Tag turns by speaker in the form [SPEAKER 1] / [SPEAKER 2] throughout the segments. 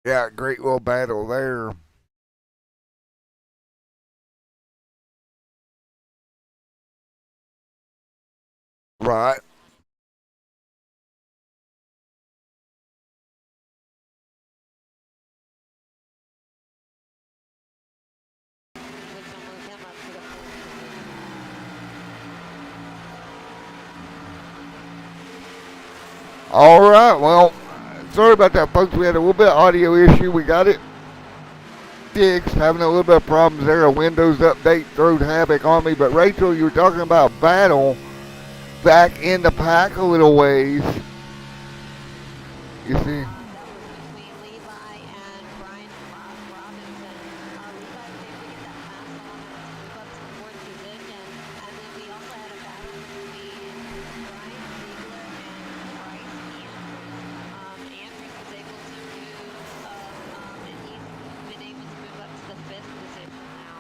[SPEAKER 1] Yeah, great little battle there. Right.
[SPEAKER 2] which will move him up to the fourth position.
[SPEAKER 1] All right. Well, sorry about that, folks. We had a little bit of audio issue. We got it fixed. Having a little bit of problems there. A Windows update threw havoc on me. But Rachel, you were talking about battle back in the pack a little ways. You see?
[SPEAKER 2] That was between Levi and Brian Robinson. Levi was able to get that pass on to move up to the fourth position. And then we also had a battle between Brian Ziegler and Bryce Andrews. Andrews was able to move up, and he's been able to move up to the fifth position now.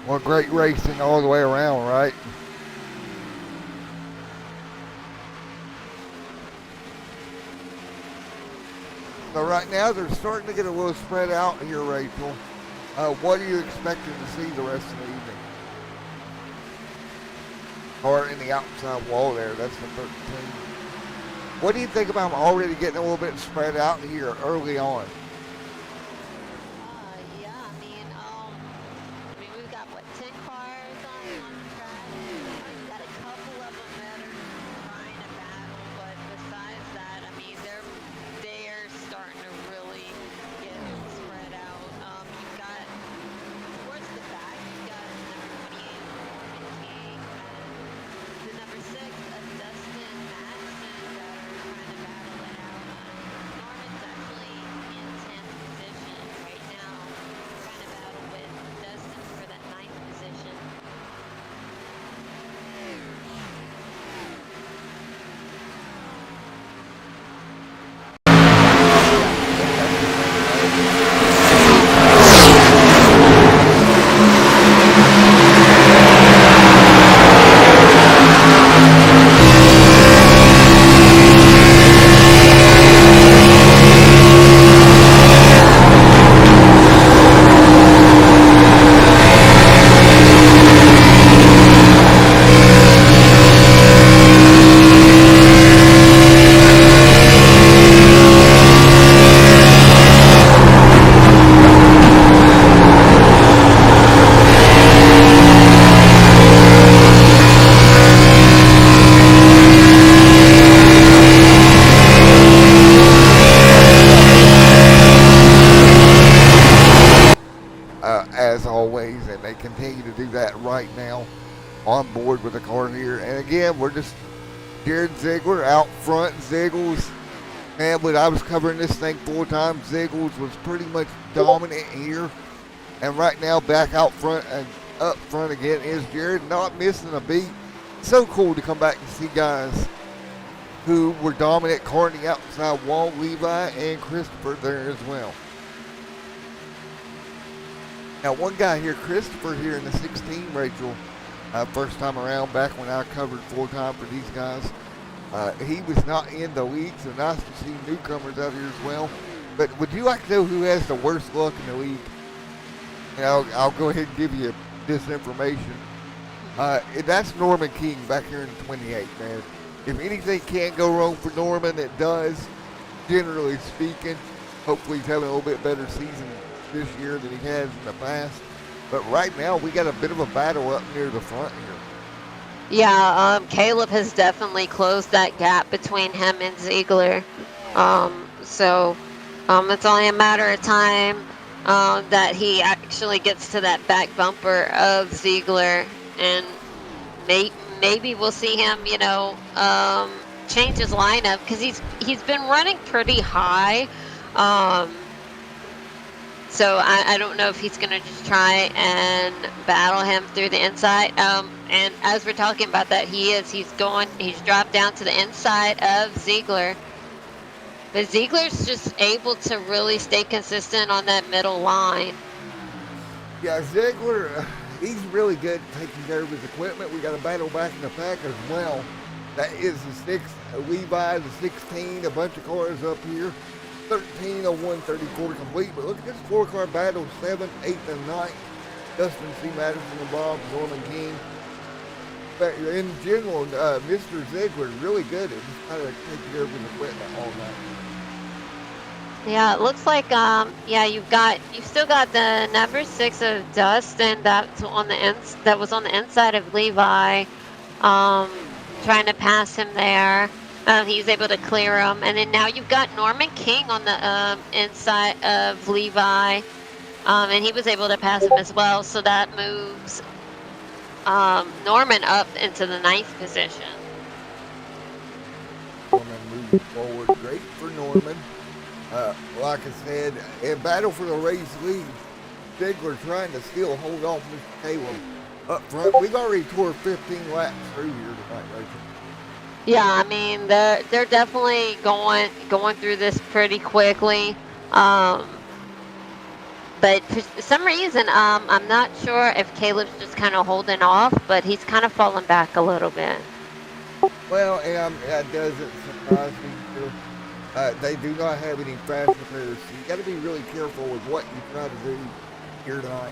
[SPEAKER 1] Well, great racing all the way around, right? So right now they're starting to get a little spread out here, Rachel. What are you expecting to see the rest of the evening? Or in the outside wall there, that's the 13. What do you think about them already getting a little bit spread out here early on?
[SPEAKER 2] Yeah, we've got, what, 10 cars on the track? We've got a couple of them that are trying to battle, but besides that, they're starting to really get spread out. You've got, towards the back, you've got number 28, Norman King, and the number 6, Dustin Madison, that are trying to battle it out. Norman's actually in 10th position right now, trying to battle with Dustin for that 9th position.
[SPEAKER 1] As always, and they continue to do that right now on board with the car here. And again, we're just Jared Ziegler out front. Ziegles, man, when I was covering this thing full time, Ziegles was pretty much dominant here. And right now, back out front and up front again is Jared, not missing a beat. So cool to come back and see guys who were dominant car on the outside wall, Levi and Christopher there as well. Now, one guy here, Christopher, here in the 16, Rachel, first time around, back when I covered full time for these guys. He was not in the league, so nice to see newcomers out here as well. But would you like to know who has the worst luck in the league? And I'll go ahead and give you this information. That's Norman King back here in 28, man. If anything can go wrong for Norman, it does, generally speaking. Hopefully he's having a little bit better season this year than he has in the past. But right now, we got a bit of a battle up near the front here.
[SPEAKER 2] Yeah, Caleb has definitely closed that gap between him and Ziegler. So it's only a matter of time that he actually gets to that back bumper of Ziegler, and maybe we'll see him, change his lineup, because he's been running pretty high. So I don't know if he's going to just try and battle him through the inside. And as we're talking about that, he's dropped down to the inside of Ziegler. But Ziegler's just able to really stay consistent on that middle line.
[SPEAKER 1] Yeah, Ziegler, he's really good at taking care of his equipment. We got a battle back in the pack as well. That is the 6, Levi, the 16, a bunch of cars up here. 13:01:34 complete. But look at this four-car battle: 7th, 8th, and 9th. Dustin C. Madison involved, Norman King. But in general, Mr. Ziegler really good at just kind of taking care of the equipment all night.
[SPEAKER 2] Yeah, it looks like yeah, you've still got the number 6 of Dustin that was on the inside of Levi, trying to pass him there. He was able to clear him, and then now you've got Norman King on the inside of Levi, and he was able to pass him as well. So that moves Norman up into the 9th position.
[SPEAKER 1] Norman moving forward, great for Norman. Like I said, in battle for the race lead, Ziegler trying to still hold off Mr. Caleb up front. We've already tore 15 laps through here tonight, Rachel.
[SPEAKER 2] Yeah, I mean they're definitely going through this pretty quickly. But for some reason, I'm not sure if Caleb's just kind of holding off, but he's kind of falling back a little bit.
[SPEAKER 1] Well, and that doesn't surprise me. They do not have any fast repairs, so you got to be really careful with what you try to do here tonight.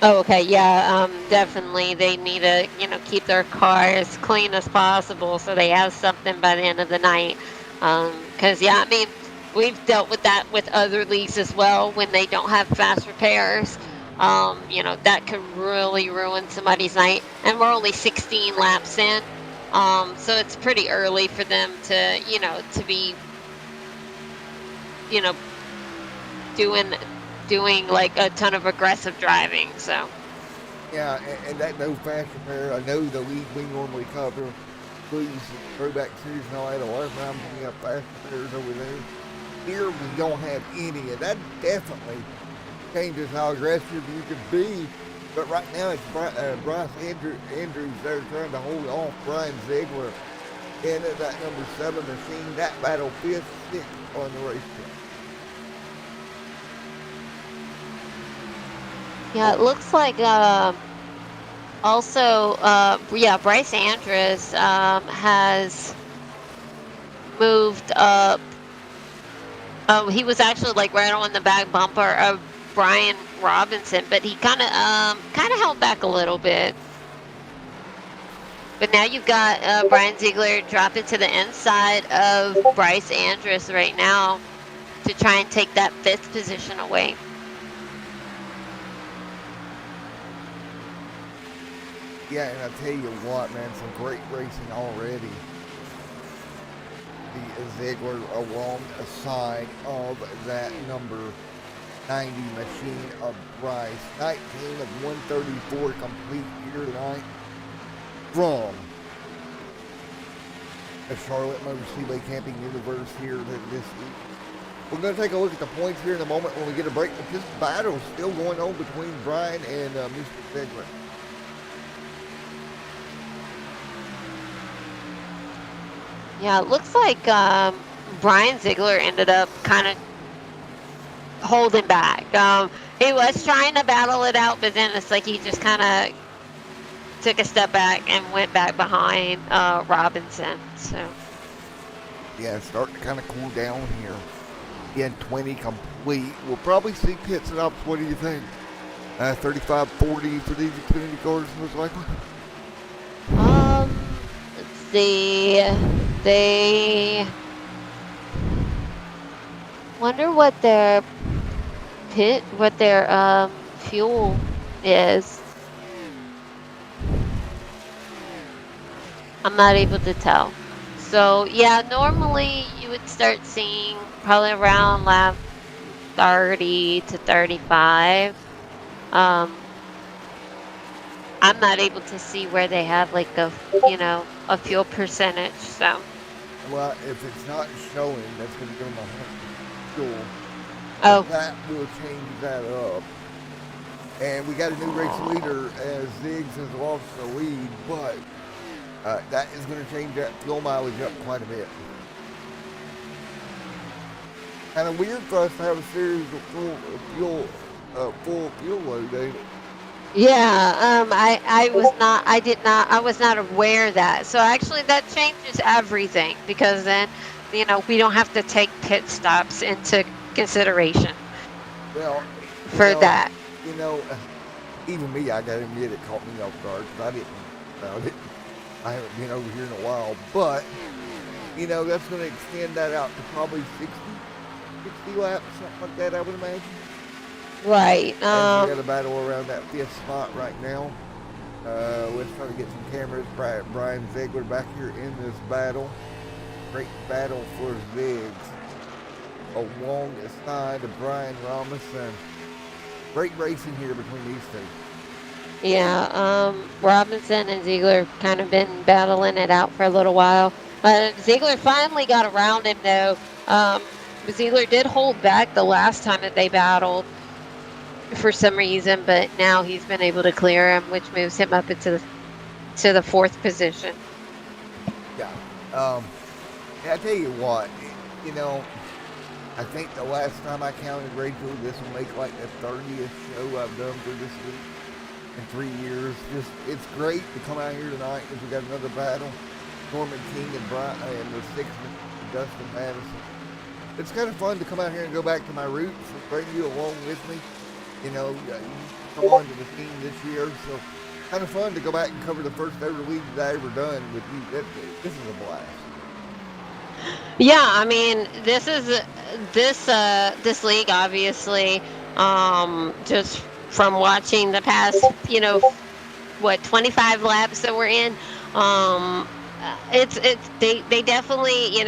[SPEAKER 2] Oh, okay, yeah, definitely. They need to, keep their car as clean as possible so they have something by the end of the night. Because, yeah, I mean, we've dealt with that with other leagues as well when they don't have fast repairs. That could really ruin somebody's night. And we're only 16 laps in. So it's pretty early for them to, to be, doing like a ton of aggressive driving. So
[SPEAKER 1] yeah, and that no fast repair. I know the league we normally cover, please throwback series and all that. A lot of times we have fast repairs over there. Here we don't have any, and that definitely changes how aggressive you can be. But right now it's Bryce Andrews there trying to hold off Brian Ziegler in that number 7 machine. That battle 5th, 6th on the racetrack.
[SPEAKER 2] yeah, it looks like also Bryce Andrews has moved up. Oh, he was actually like right on the back bumper of Brian Robinson, but he kind of held back a little bit. But now you've got Brian Ziegler dropping to the inside of Bryce Andrews right now to try and take that 5th position away.
[SPEAKER 1] Yeah, and I tell you what, man, some great racing already. The Ziegler alongside of that number 90 machine of Bryce. 19 of 134 complete here tonight from the Charlotte Motor Speedway Camping Universe here this week. We're going to take a look at the points here in a moment when we get a break, but this battle is still going on between Brian and Mr. Ziegler.
[SPEAKER 2] Yeah, it looks like Brian Ziegler ended up kind of holding back. He was trying to battle it out, but then it's like he just kind of took a step back and went back behind Robinson. So
[SPEAKER 1] yeah, it's starting to kind of cool down here. Again, 20 complete. We'll probably see pit stops. What do you think? 35, 40 for these Xfinity cars, most likely.
[SPEAKER 2] Let's see. They wonder what their fuel is. I'm not able to tell. So yeah, normally you would start seeing probably around lap 30 to 35. I'm not able to see where they have like a fuel percentage. So
[SPEAKER 1] well, if it's not showing, that's going to go my fuel.
[SPEAKER 2] Oh,
[SPEAKER 1] that will change that up. And we got a new race leader as Ziggs has lost the lead, but that is going to change that fuel mileage up quite a bit. Kind of weird for us to have a series of full fuel load, ain't it?
[SPEAKER 2] yeah. I was not aware of that. So actually, that changes everything because then, we don't have to take pit stops into consideration
[SPEAKER 1] Well,
[SPEAKER 2] for that.
[SPEAKER 1] Even me, I gotta admit, it caught me off guard because I didn't know about it. I haven't been over here in a while, but that's going to extend that out to probably 60 laps, something like that, I would imagine.
[SPEAKER 2] Right.
[SPEAKER 1] As we got a battle around that fifth spot right now. Let's try to get some cameras. Brian Ziegler back here in this battle. Great battle for Ziggs. Alongside of Brian Robinson. Great racing here between these two.
[SPEAKER 2] Yeah, Robinson and Ziegler kind of been battling it out for a little while. Ziegler finally got around him, though. Ziegler did hold back the last time that they battled for some reason, but now he's been able to clear him, which moves him up into the fourth position.
[SPEAKER 1] Yeah. I tell you what, I think the last time I counted, Rachel, this will make like the 30th show I've done for this week in 3 years. It's great to come out here tonight because we got another battle. Norman King and Brian and the sixth Dustin Madison. It's kind of fun to come out here and go back to my roots and bring you along with me. You come on to the team this year, so kind of fun to go back and cover the first ever league that I ever done with you. This is a blast.
[SPEAKER 2] Yeah, I mean, this league, obviously, just from watching the past, 25 laps that we're in, they definitely,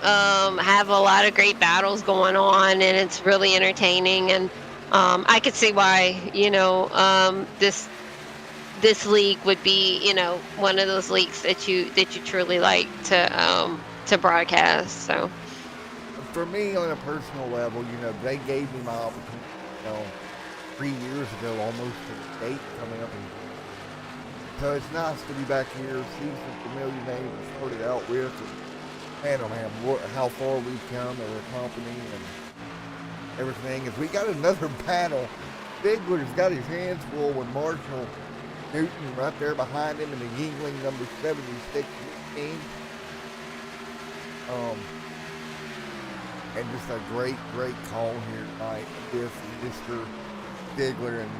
[SPEAKER 2] have a lot of great battles going on, and it's really entertaining, and I could see why, this league would be, one of those leagues that you truly like to broadcast. So
[SPEAKER 1] for me, on a personal level, they gave me my opportunity, 3 years ago, almost to the date coming up. So it's nice to be back here, see some familiar names I started out with. And, man, oh man, how far we've come as a company and everything. As we got another battle, Bigler's got his hands full with Marshall Newton right there behind him in the Yingling number 76 team. And just a great call here tonight with Mr. Bigler and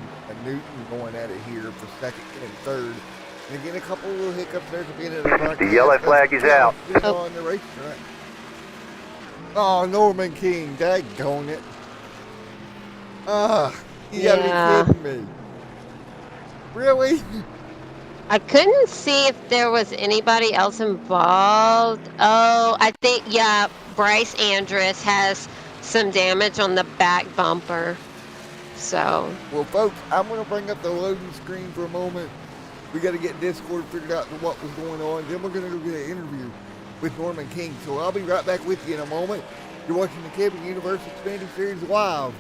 [SPEAKER 1] Newton going at it here for second and third. And again, a couple of little hiccups there at the beginning of the broadcast.
[SPEAKER 3] The yellow flag is out.
[SPEAKER 1] On the racetrack. Oh, Norman King, daggone it. You gotta be kidding me. Really?
[SPEAKER 2] I couldn't see if there was anybody else involved. Oh, I think, yeah, Bryce Andrus has some damage on the back bumper. So.
[SPEAKER 1] Well, folks, I'm going to bring up the loading screen for a moment. We got to get Discord figured out what was going on. Then we're going to go get an interview with Norman King. So I'll be right back with you in a moment. You're watching the Kevin Universe Xfinity Series live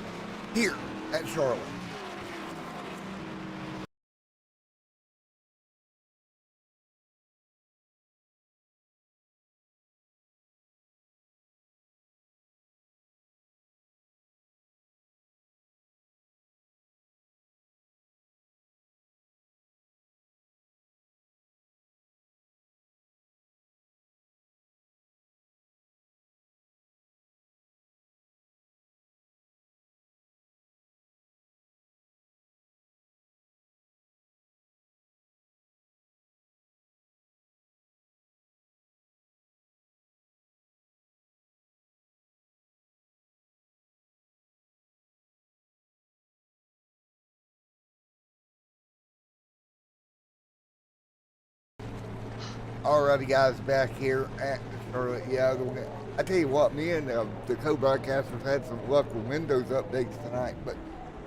[SPEAKER 1] here at Charlotte. Alrighty, guys, back here at Charlotte. Yeah, I tell you what, me and the co-broadcasters had some luck with Windows updates tonight, but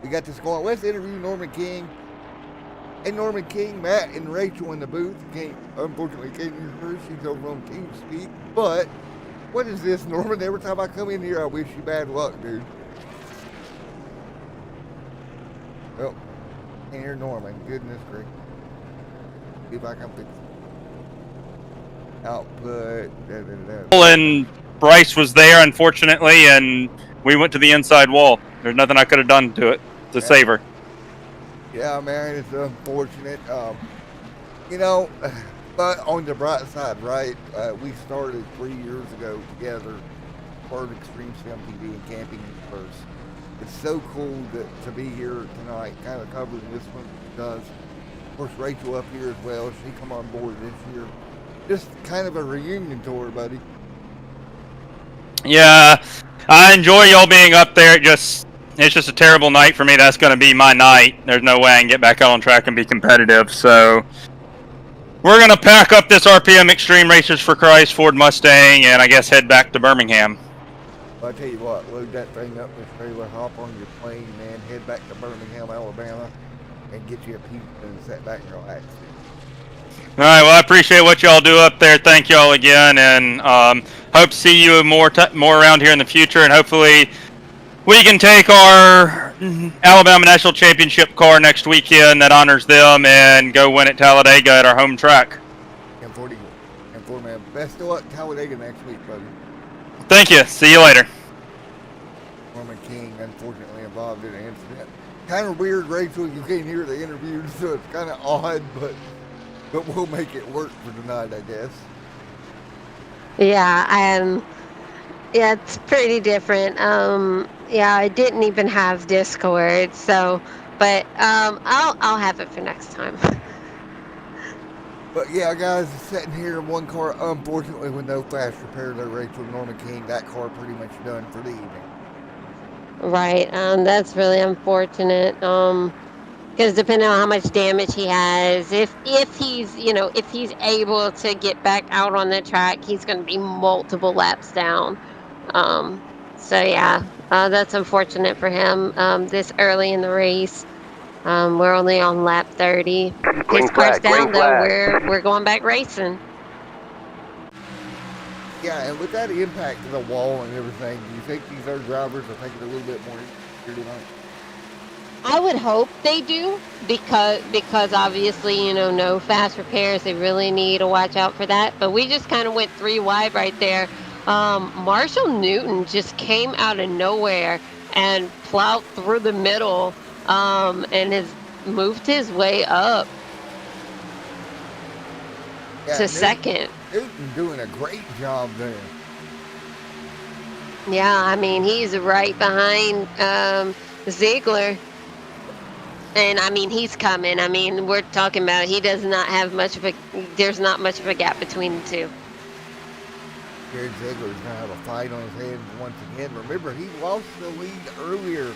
[SPEAKER 1] we got this going. Let's interview Norman King. Hey, Norman King, Matt, and Rachel in the booth. Unfortunately, can't hear her. She's over on TeamSpeak. But what is this, Norman? Every time I come in here, I wish you bad luck, dude. Oh, can't hear Norman. Goodness gracious. See if I can fix it. Output.
[SPEAKER 4] And Bryce was there, unfortunately, and we went to the inside wall. There's nothing I could have done to it to save her.
[SPEAKER 1] Yeah, man, it's unfortunate. But on the bright side, right? We started 3 years ago together, part of Extreme Sim TV and Camping Universe. It's so cool to be here tonight, kind of covering this one because, of course, Rachel up here as well. She come on board this year. Just kind of a reunion tour, buddy.
[SPEAKER 4] Yeah, I enjoy y'all being up there. It's just a terrible night for me. That's going to be my night. There's no way I can get back out on track and be competitive. So we're going to pack up this RPM Extreme Racers for Christ Ford Mustang and I guess head back to Birmingham.
[SPEAKER 1] Well, I tell you what, load that thing up, this trailer, hop on your plane, man, head back to Birmingham, Alabama, and get you a pizza and sit back and relax.
[SPEAKER 4] All right, well, I appreciate what y'all do up there. Thank y'all again, and hope to see you more around here in the future, and hopefully we can take our Alabama National Championship car next weekend that honors them and go win at Talladega at our home track.
[SPEAKER 1] And 40, man. Best of luck Talladega next week, buddy.
[SPEAKER 4] Thank you. See you later.
[SPEAKER 1] Norman King, unfortunately, involved in an incident. Kind of weird, Rachel. You can't hear the interview, so it's kind of odd, but we'll make it work for tonight, I guess.
[SPEAKER 3] Yeah, yeah, it's pretty different. Yeah, I didn't even have Discord, so, but I'll have it for next time.
[SPEAKER 1] But yeah, guys, sitting here in one car, unfortunately, with no fast repair, though, Rachel, Norman King, that car pretty much done for the evening.
[SPEAKER 3] Right, that's really unfortunate. Because depending on how much damage he has, if he's if he's able to get back out on the track, he's going to be multiple laps down. So yeah, that's unfortunate for him. This early in the race, we're only on lap 30. His car's down though. We're going back racing.
[SPEAKER 1] Yeah, and with that impact of the wall and everything, do you think these other drivers are taking a little bit more easier tonight?
[SPEAKER 3] I would hope they do because obviously, no fast repairs. They really need to watch out for that. But we just kind of went 3 wide right there. Marshall Newton just came out of nowhere and plowed through the middle and has moved his way up to second.
[SPEAKER 1] Newton doing a great job there.
[SPEAKER 3] Yeah, I mean, he's right behind Ziegler. And I mean, he's coming. I mean, we're talking about he does not have much of there's not much of a gap between the two.
[SPEAKER 1] Jared Ziegler's going to have a fight on his hands once again. Remember, he lost the lead earlier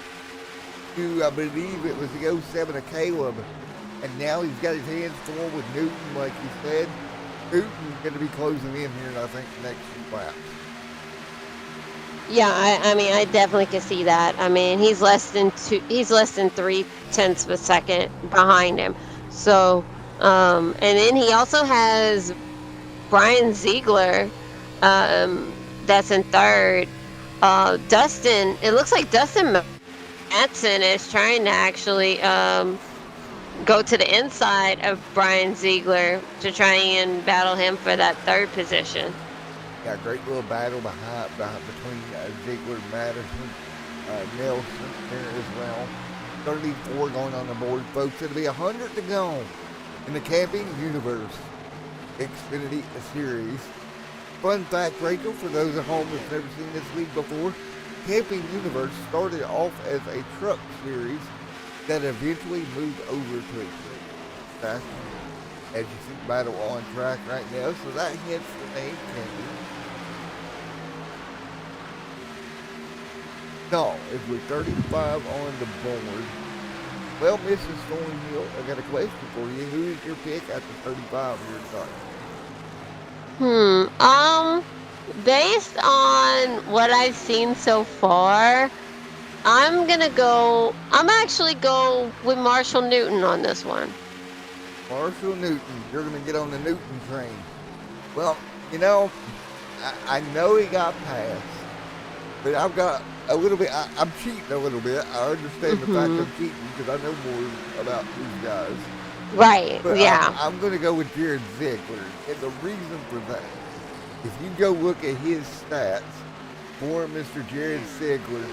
[SPEAKER 1] to, I believe it was the 07 of Caleb. And now he's got his hands full with Newton, like you said. Newton's going to be closing in here, I think, the next few laps.
[SPEAKER 3] Yeah, I mean, I definitely can see that. I mean, he's less than 0.3 of a second behind him. So, and then he also has Brian Ziegler, that's in third. Dustin, it looks like Dustin Matson is trying to actually go to the inside of Brian Ziegler to try and battle him for that third position.
[SPEAKER 1] Yeah, great little battle between Ziegler and Madison, Nelson there as well. 34 going on the board, folks. It'll be 100 to go in the Camping Universe Xfinity Series. Fun fact, Rachel, for those at home that's never seen this league before, Camping Universe started off as a truck series that eventually moved over to Xfinity. That's, as you see, battle on track right now, so that hence the name Camping. No, if we're 35 on the board. Well, Mrs. Thornhill, I got a question for you. Who is your pick after 35 here tonight?
[SPEAKER 3] Based on what I've seen so far, I'm actually go with Marshall Newton on this one.
[SPEAKER 1] Marshall Newton, you're going to get on the Newton train. Well, I know he got passed, but I've got a little bit, I'm cheating a little bit. I understand the fact I'm cheating because I know more about these guys.
[SPEAKER 3] Right,
[SPEAKER 1] but
[SPEAKER 3] yeah.
[SPEAKER 1] I'm going to go with Jared Ziegler. And the reason for that, if you go look at his stats for Mr. Jared Ziegler,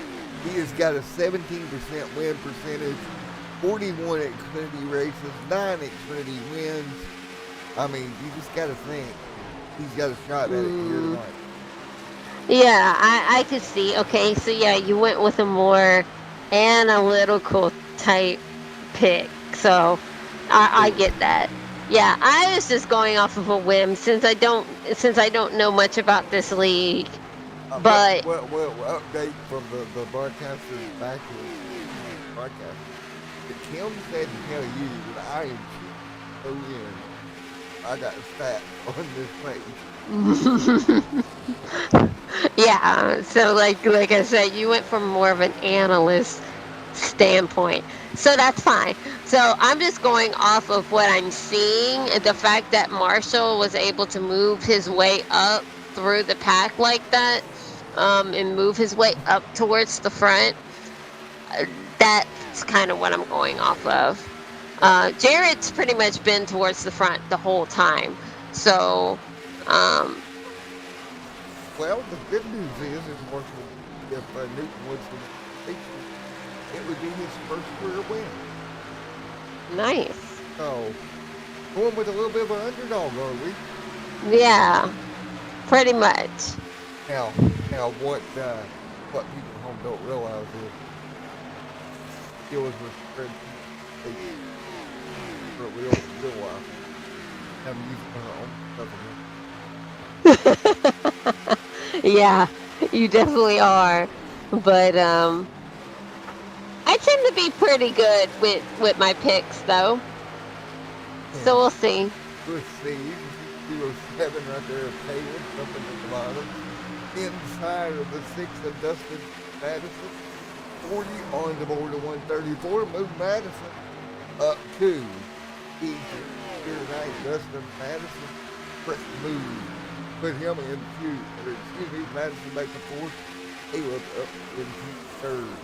[SPEAKER 1] he has got a 17% win percentage, 41 Xfinity races, 9 Xfinity wins, I mean, you just got to think he's got a shot at it here
[SPEAKER 3] Mm.
[SPEAKER 1] tonight.
[SPEAKER 3] Yeah, I could see. Okay, so yeah, you went with a more analytical type pick. So I
[SPEAKER 1] True.
[SPEAKER 3] get that. Yeah, I was just going off of a whim since I don't know much about this league. But
[SPEAKER 1] Update from the broadcaster back in the broadcast. Kim said to tell you that I am so in. I got stats on this page.
[SPEAKER 3] yeah, so like I said, you went from more of an analyst standpoint. So that's fine. So I'm just going off of what I'm seeing. The fact that Marshall was able to move his way up through the pack like that, and move his way up towards the front, uh, that's kind of what I'm going off of. Jared's pretty much been towards the front the whole time. So, um,
[SPEAKER 1] Well, the good news is Marshall, if Newton was to beat it would be his first career win.
[SPEAKER 3] nice.
[SPEAKER 1] So, going with a little bit of an underdog, are we?
[SPEAKER 3] Yeah, pretty much.
[SPEAKER 1] Now, what people at home don't realize is Steelers were spread for real while. Have used her own supplement.
[SPEAKER 3] yeah, you definitely are. But I tend to be pretty good with my picks though. So
[SPEAKER 1] Yeah.
[SPEAKER 3] we'll see.
[SPEAKER 1] Let's see. You can see 07 right there of Taylor, something at the bottom. Inside of the 6 of Dustin Madison. 40 on the board to 134. Move Madison up to easy. Here tonight, Dustin Madison. Quick move. Put him into, Madison back to fourth. Caleb up into third.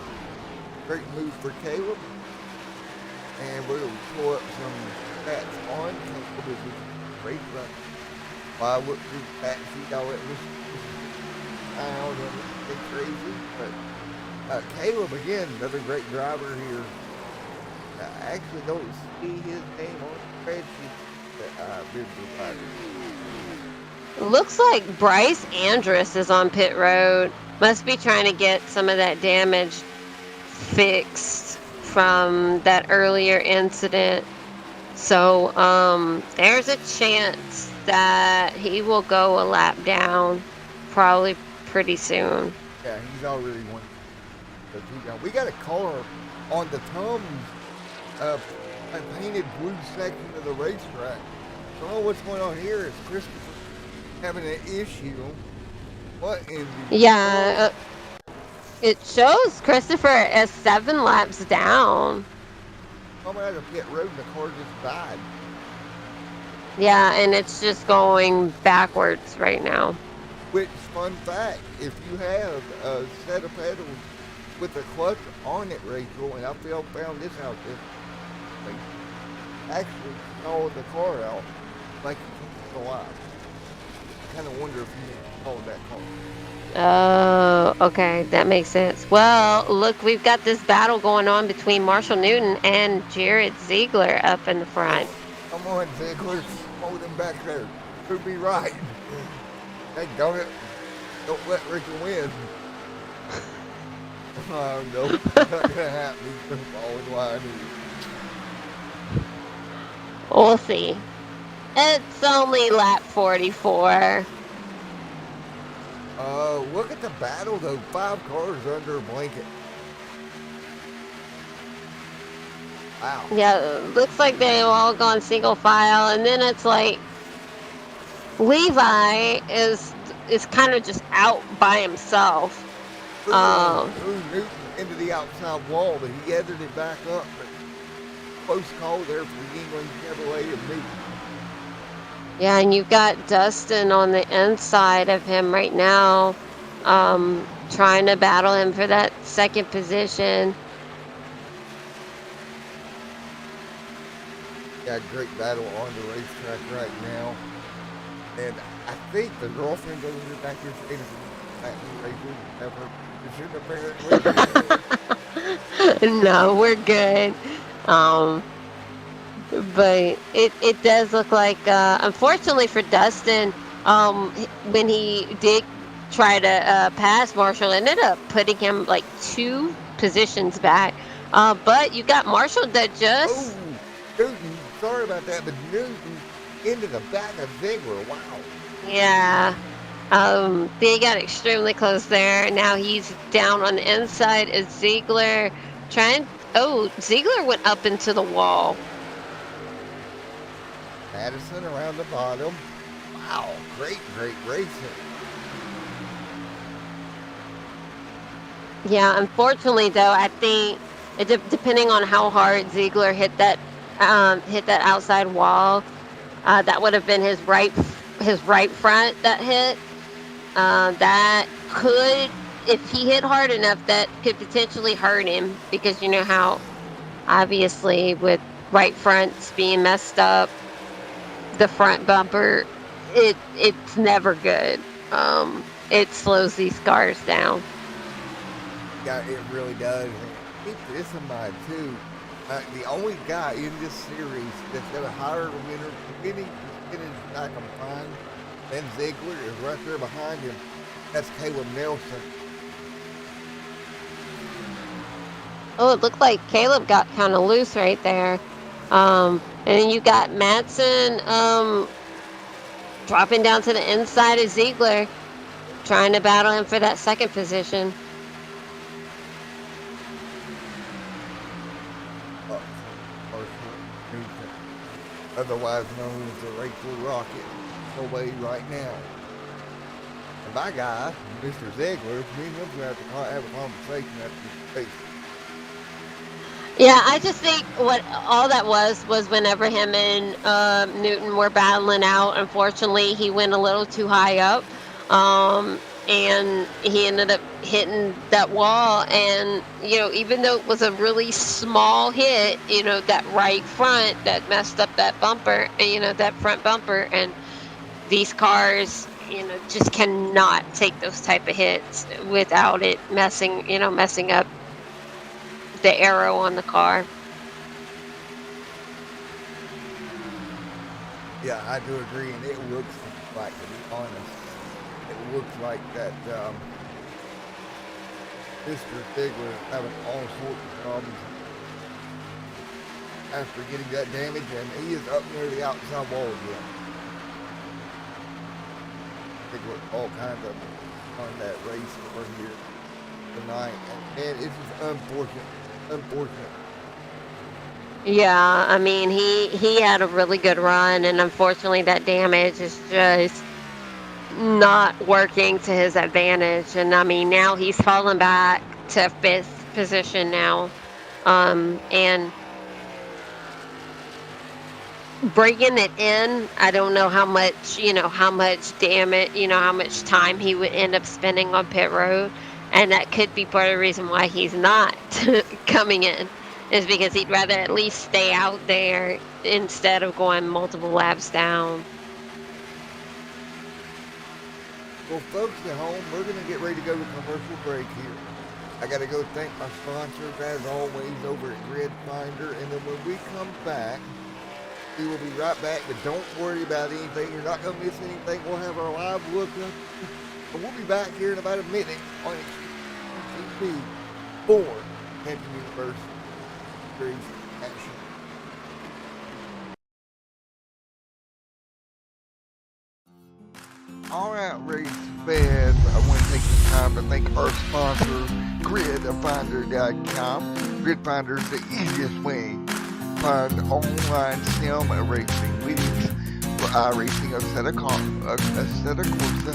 [SPEAKER 1] Great move for Caleb. And we'll pull up some stats on Caleb as we race right. While I look through the stat sheet, I'll let this out and get crazy. But Caleb, again, another great driver here. I actually don't see his name on the spreadsheet that I've been provided.
[SPEAKER 3] Looks like Bryce Andrus is on pit road. Must be trying to get some of that damage fixed from that earlier incident. So there's a chance that he will go a lap down probably pretty soon.
[SPEAKER 1] Yeah, he's already won. We got a color on the Tums painted blue section of the racetrack. I don't know what's going on here. Is Christopher having an issue? What in the
[SPEAKER 3] Yeah, it shows Christopher as 7 laps down.
[SPEAKER 1] coming out of pit road and the car just died?
[SPEAKER 3] Yeah, and it's just going backwards right now.
[SPEAKER 1] Which, fun fact, if you have a set of pedals with a clutch on it, Rachel, and I found this out this thing, actually stalled the car out like you can't go out. I kind of wonder if you stalled that car.
[SPEAKER 3] Oh, okay, that makes sense. Well, look, we've got this battle going on between Marshall Newton and Jared Ziegler up in the front.
[SPEAKER 1] Come on, Ziegler, hold him back there. Could be right. Hey, don't don't let Rachel win. Oh, no, it's not going to happen. He's going to fall in line.
[SPEAKER 3] We'll see. It's only lap 44.
[SPEAKER 1] Look at the battle, though. 5 cars under a blanket. Wow.
[SPEAKER 3] Yeah, looks like they've all gone single file, and then it's like Levi is kind of just out by himself.
[SPEAKER 1] Threw Newton into the outside wall, but he gathered it back up. But close call there for the England Chevrolet of Newton.
[SPEAKER 3] Yeah, and you've got Dustin on the inside of him right now, trying to battle him for that second position.
[SPEAKER 1] Got a great battle on the racetrack right now. And I think the girlfriend's over here back here saying
[SPEAKER 3] No, we're good. But it does look like, unfortunately for Dustin, when he did try to pass Marshall, ended up putting him like 2 positions back. But you got Marshall that
[SPEAKER 1] Oh,
[SPEAKER 3] just,
[SPEAKER 1] Newton, sorry about that, but Newton into the back of Ziegler. Wow.
[SPEAKER 3] yeah. They got extremely close there. Now he's down on the inside as Ziegler trying. Oh, Ziegler went up into the wall.
[SPEAKER 1] Madison around the bottom. Wow, great racing.
[SPEAKER 3] Yeah, unfortunately though, I think depending on how hard Ziegler hit that outside wall, that would have been his right front that hit. That could, if he hit hard enough, that could potentially hurt him, because you know how obviously with right fronts being messed up, the front bumper, it's never good. It slows these cars down.
[SPEAKER 1] Yeah, it really does. And keep this in mind too. The only guy in this series that's got a higher winning percentage I can find than Ziegler is right there behind him. That's Caleb Nelson.
[SPEAKER 3] Oh, it looked like Caleb got kind of loose right there. And then you got Matson dropping down to the inside of Ziegler, trying to battle him for that second position.
[SPEAKER 1] Otherwise known as the Rachel Rocket, away right now. And my guy, Mr. Ziegler, me and him going to have a conversation after the race.
[SPEAKER 3] Yeah, I just think what all that was whenever him and Newton were battling out. Unfortunately, he went a little too high up, and he ended up hitting that wall. And even though it was a really small hit, that right front that messed up that bumper, that front bumper, and these cars, just cannot take those type of hits without it messing up the arrow on the car.
[SPEAKER 1] Yeah, I do agree, and it looks like, to be honest, it looks like that Mr. Ziegler is having all sorts of problems after getting that damage, and he is up near the outside wall again. Ziegler all kinds of on that race over here tonight, and it's just unfortunate.
[SPEAKER 3] Yeah, I mean he had a really good run, and unfortunately that damage is just not working to his advantage. And I mean now he's fallen back to 5th position now, and bringing it in, I don't know how much damage, how much time he would end up spending on pit road, and that could be part of the reason why he's not coming in, is because he'd rather at least stay out there instead of going multiple laps down.
[SPEAKER 1] Well, folks at home, we're going to get ready to go to commercial break here. I got to go thank my sponsors, as always, over at Grid Finder, and then when we come back, we will be right back, but don't worry about anything. You're not going to miss anything. We'll have our live look up, and we'll be back here in about a minute on TV for Hampton University Series Action. All right, race fans, I want to take this time to thank our sponsor, GridFinder.com. GridFinder is the easiest way to find online sim racing leagues for iRacing, Assetto Corsa,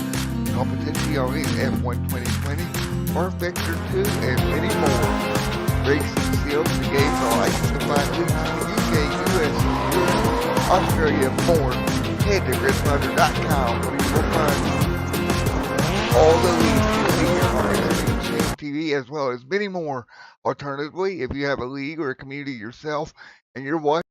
[SPEAKER 1] Competizione F1 2020, or Vector 2, and many more. Racing sims, the games are licensed to find leagues in the UK, US, Europe, Australia, and more. Head to GridFinder.com where you will find all the leagues you see here on TV, as well as many more. Alternatively, if you have a league or a community yourself and you're watching.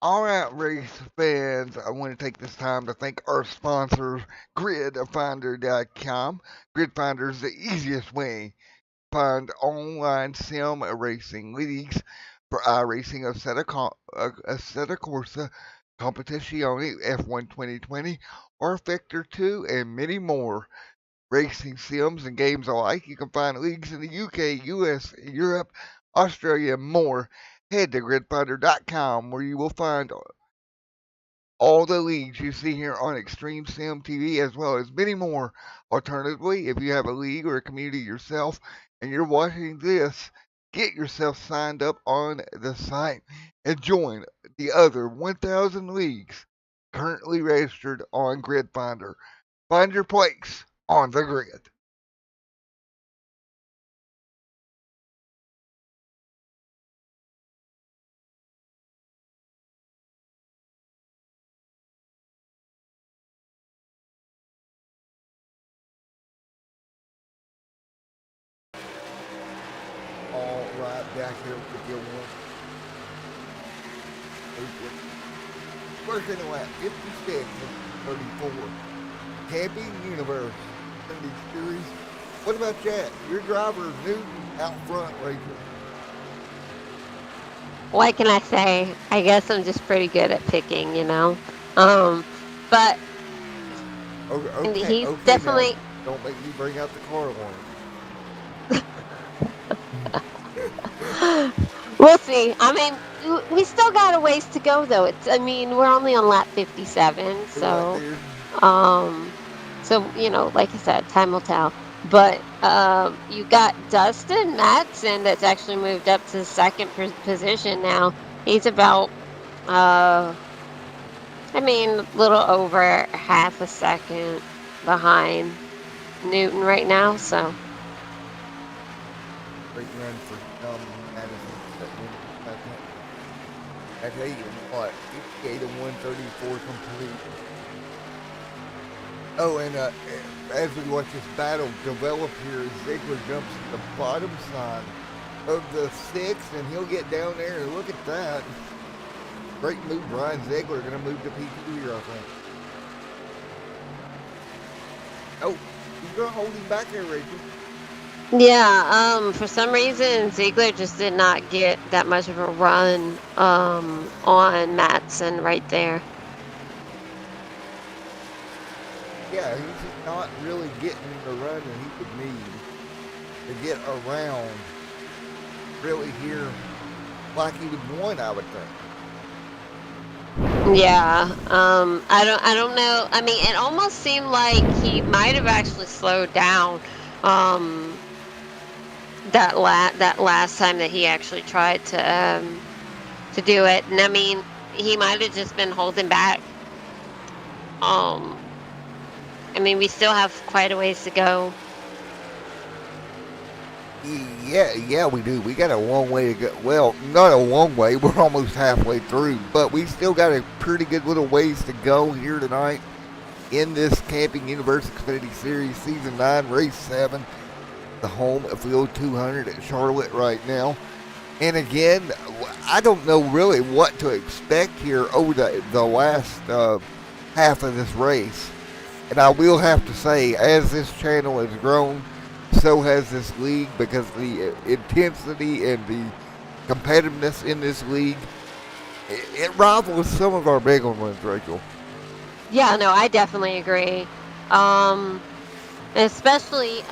[SPEAKER 1] All right, race fans, I want to take this time to thank our sponsors, GridFinder.com. GridFinder is the easiest way to find online sim racing leagues for iRacing Assetto Corsa, Competizione F1 2020, or Factor 2, and many more. Racing sims and games alike, you can find leagues in the UK, US, Europe, Australia, and more. Head to gridfinder.com where you will find all the leagues you see here on Extreme Sim TV, as well as many more. Alternatively, if you have a league or a community yourself and you're watching this, get yourself signed up on the site and join the other 1,000 leagues currently registered on Grid Finder. Find your place on the grid. All right, back here with you one. Working a lap 56 and 34. Camping Universe Sunday Series. What about that? Your driver Newton out front, Rachel.
[SPEAKER 3] What can I say? I guess I'm just pretty good at picking, you know. But
[SPEAKER 1] Okay,
[SPEAKER 3] he's
[SPEAKER 1] okay
[SPEAKER 3] definitely.
[SPEAKER 1] now. Don't make me bring out the car alarm.
[SPEAKER 3] We'll see. I mean, we still got a ways to go, though. I mean, we're only on lap 57, so, you know, like I said, time will tell. But you got Dustin Madsen that's actually moved up to the second position now. He's about, I mean, a little over half a second behind Newton right now, so.
[SPEAKER 1] Great run for Madison. I tell you what, 58 and 134 complete. Oh, and as we watch this battle develop here, Ziegler jumps to the bottom side of the sixth, and he'll get down there. And look at that. Great move, Brian Ziegler. Going to move to P2 here, I think. Oh, he's going to hold him back there, Rachel.
[SPEAKER 3] Yeah, for some reason, Ziegler just did not get that much of a run on Madsen right there.
[SPEAKER 1] Yeah, he's just not really getting the run that he would need to get around really here like he would want, I would think.
[SPEAKER 3] Yeah, I don't know. I mean, it almost seemed like he might have actually slowed down that last time that he actually tried to do it. And I mean, he might have just been holding back. I mean, we still have quite a ways to go.
[SPEAKER 1] Yeah, we do. We got a long way to go. Well, not a long way. We're almost halfway through, but we still got a pretty good little ways to go here tonight in this Camping Universe Xfinity Series Season 9, Race 7, the Homefield 200 at Charlotte right now. And again, I don't know really what to expect here over the last half of this race. And I will have to say, as this channel has grown, so has this league, because the intensity and the competitiveness in this league, it rivals some of our big ones, Rachel.
[SPEAKER 3] Yeah, no, I definitely agree. Especially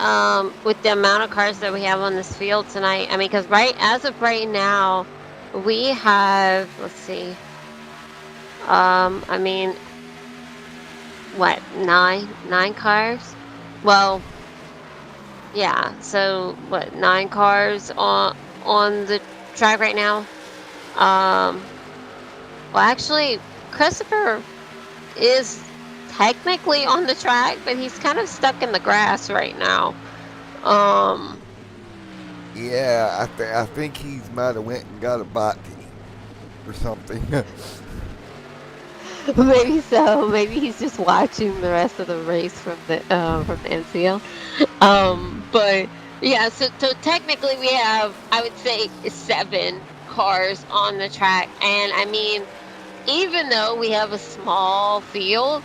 [SPEAKER 3] with the amount of cars that we have on this field tonight. I mean, because as of right now, we have, let's see, I mean, what, nine cars? Well, yeah, so what, 9 cars on the track right now? Well, actually, Christopher is technically on the track, but he's kind of stuck in the grass right now.
[SPEAKER 1] Yeah, I think he might have went and got a bite or something.
[SPEAKER 3] Maybe so. Maybe he's just watching the rest of the race from the NCL. But yeah, so technically we have, I would say, 7 cars on the track, and I mean, even though we have a small field,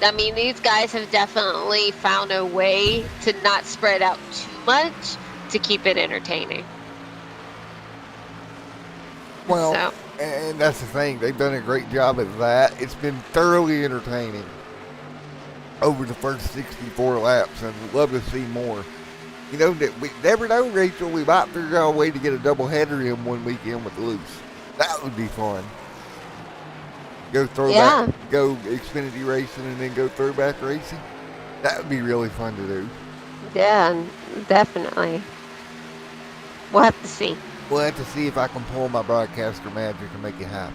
[SPEAKER 3] I mean, these guys have definitely found a way to not spread out too much to keep it entertaining.
[SPEAKER 1] Well,
[SPEAKER 3] So
[SPEAKER 1] and that's the thing. They've done a great job at that. It's been thoroughly entertaining over the first 64 laps, and we'd love to see more. You know, that we never know, Rachel. We might figure out a way to get a double header in one weekend with Loose. That would be fun. Go throwback,
[SPEAKER 3] yeah,
[SPEAKER 1] go Xfinity racing, and then go throwback racing. That would be really fun to do.
[SPEAKER 3] yeah, definitely. We'll have to see.
[SPEAKER 1] We'll have to see if I can pull my broadcaster magic and make it happen.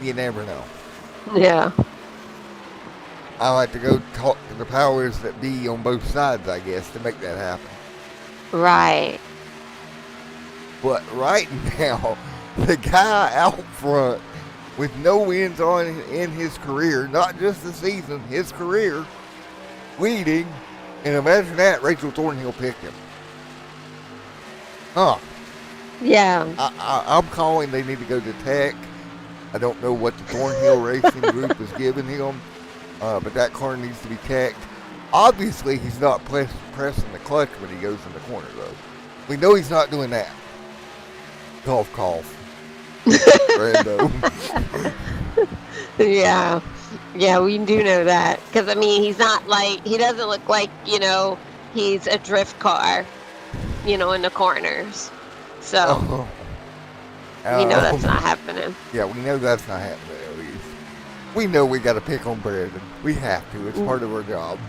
[SPEAKER 1] You never know.
[SPEAKER 3] Yeah.
[SPEAKER 1] I'll have to go talk to the powers that be on both sides, I guess, to make that happen.
[SPEAKER 3] Right.
[SPEAKER 1] But right now, the guy out front with no wins on in his career, not just the season, his career, leading, and imagine that, Rachel Thornhill picked him. Huh.
[SPEAKER 3] Yeah.
[SPEAKER 1] I'm calling they need to go to Tech. I don't know what the Thornhill Racing Group is giving him, but that car needs to be teched. Obviously, he's not pressing the clutch when he goes in the corner, though. We know he's not doing that. Cough, cough. Brando.
[SPEAKER 3] Yeah. Yeah, we do know that. Because, I mean, he's not like, he doesn't look like, he's a drift car, in the corners. So, we know that's not happening.
[SPEAKER 1] Yeah, we know that's not happening, at least. We know we got to pick on Brandon. We have to. It's part of our job.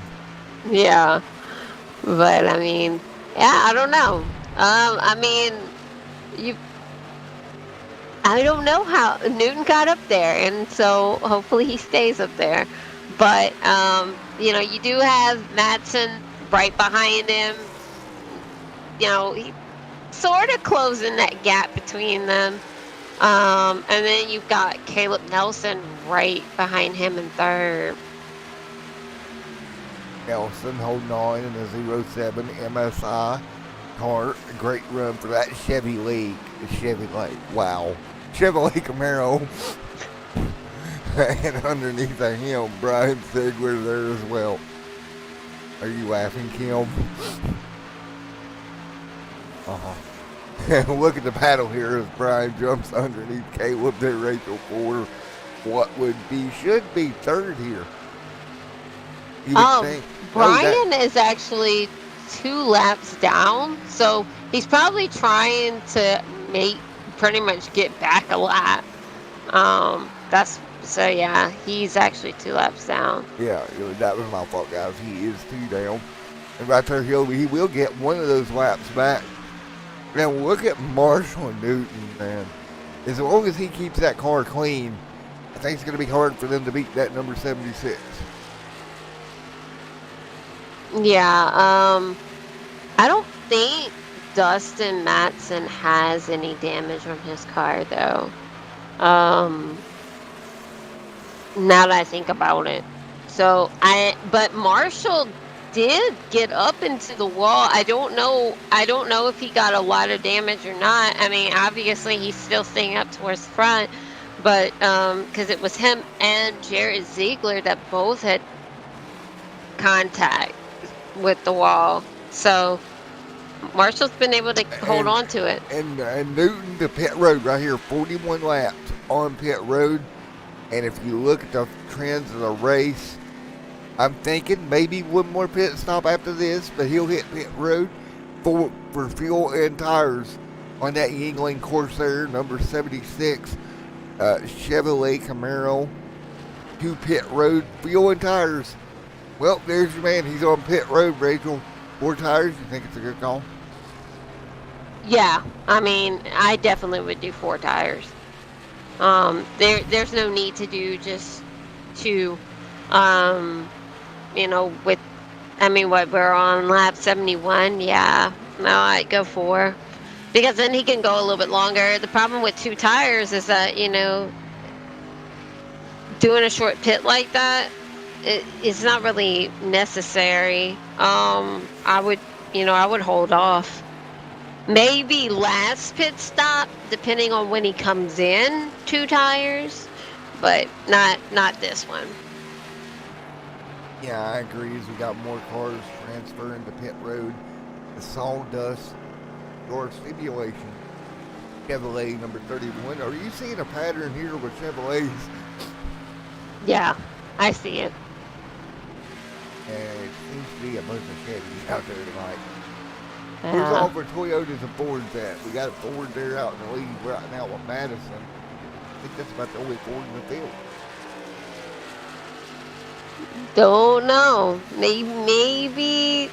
[SPEAKER 3] Yeah. But, I mean, yeah, I don't know. I mean, I don't know how Newton got up there, and so hopefully he stays up there. But, you do have Madsen right behind him. He sort of closing that gap between them. And then you've got Caleb Nelson right behind him in third.
[SPEAKER 1] Nelson holding on in the 07 MSI car. A great run for that Chevy League. The Chevy League. Wow. Chevrolet Camaro. And underneath of him, Brian Ziegler there as well. Are you laughing, Kim? Uh-huh. Look at the battle here as Brian jumps underneath Caleb there, Rachel, for what should be third here. You would think.
[SPEAKER 3] Brian is actually 2 laps down, so he's probably trying to pretty much get back a lap. Yeah, he's actually 2 laps down.
[SPEAKER 1] Yeah, that was my fault, guys. He is 2 down. And right there, he will get one of those laps back. Now, look at Marshall and Newton, man. As long as he keeps that car clean, I think it's going to be hard for them to beat that number 76.
[SPEAKER 3] Yeah, I don't think Dustin Matson has any damage on his car, though. Now that I think about it. But Marshall did get up into the wall. I don't know if he got a lot of damage or not. I mean, obviously he's still staying up towards the front, but because it was him and Jared Ziegler that both had contact with the wall. So Marshall's been able to hold on to it.
[SPEAKER 1] And Newton to pit road right here, 41 laps on pit road. And if you look at the trends of the race, I'm thinking maybe one more pit stop after this, but he'll hit pit road for fuel and tires on that Yingling Corsair number 76 Chevrolet Camaro to pit road, fuel and tires. Well, there's your man. He's on pit road, Rachel. 4 tires. You think it's a good call?
[SPEAKER 3] Yeah, I mean, I definitely would do 4 tires. There's no need to do just 2. What we're on lap 71. Yeah, no, I'd go 4 because then he can go a little bit longer. The problem with 2 tires is that doing a short pit like that, it's not really necessary. I would hold off. Maybe last pit stop, depending on when he comes in, 2 tires, but not this one.
[SPEAKER 1] Yeah, I agree. As we got more cars transferring to pit road, the sawdust door stipulation. Chevrolet number 31. Are you seeing a pattern here with Chevrolets?
[SPEAKER 3] Yeah, I see it.
[SPEAKER 1] And it seems to be a bunch of Chevys out there tonight. Where's
[SPEAKER 3] Yeah.
[SPEAKER 1] all of our Toyotas and Fords at? We got a Ford there out in the lead right now with Madison. I think that's about the only Ford in the field.
[SPEAKER 3] Don't know. Maybe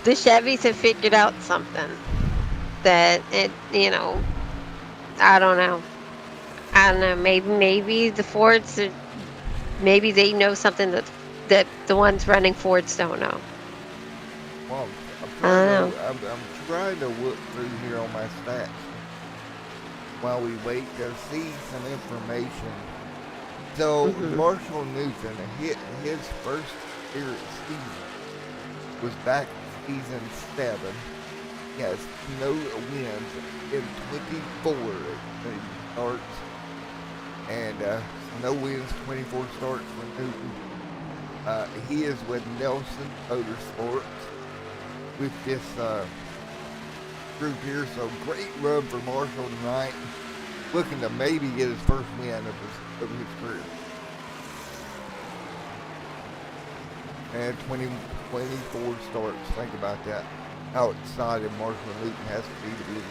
[SPEAKER 3] the Chevys have figured out something that I don't know. Maybe the Fords, maybe they know something that the ones running Fords don't know.
[SPEAKER 1] Well,
[SPEAKER 3] I don't know.
[SPEAKER 1] I'm trying to look through here on my stats while we wait to see some information. So Marshall Newton hit his first Spirit season was back in season 7. He has no wins in 24 starts, and no wins 24 starts for Newton. He is with Nelson Motorsports with this group here, so great run for Marshall tonight. Looking to maybe get his first win of his career. And 24 starts. Think about that. How excited Marshall Newton has to be in this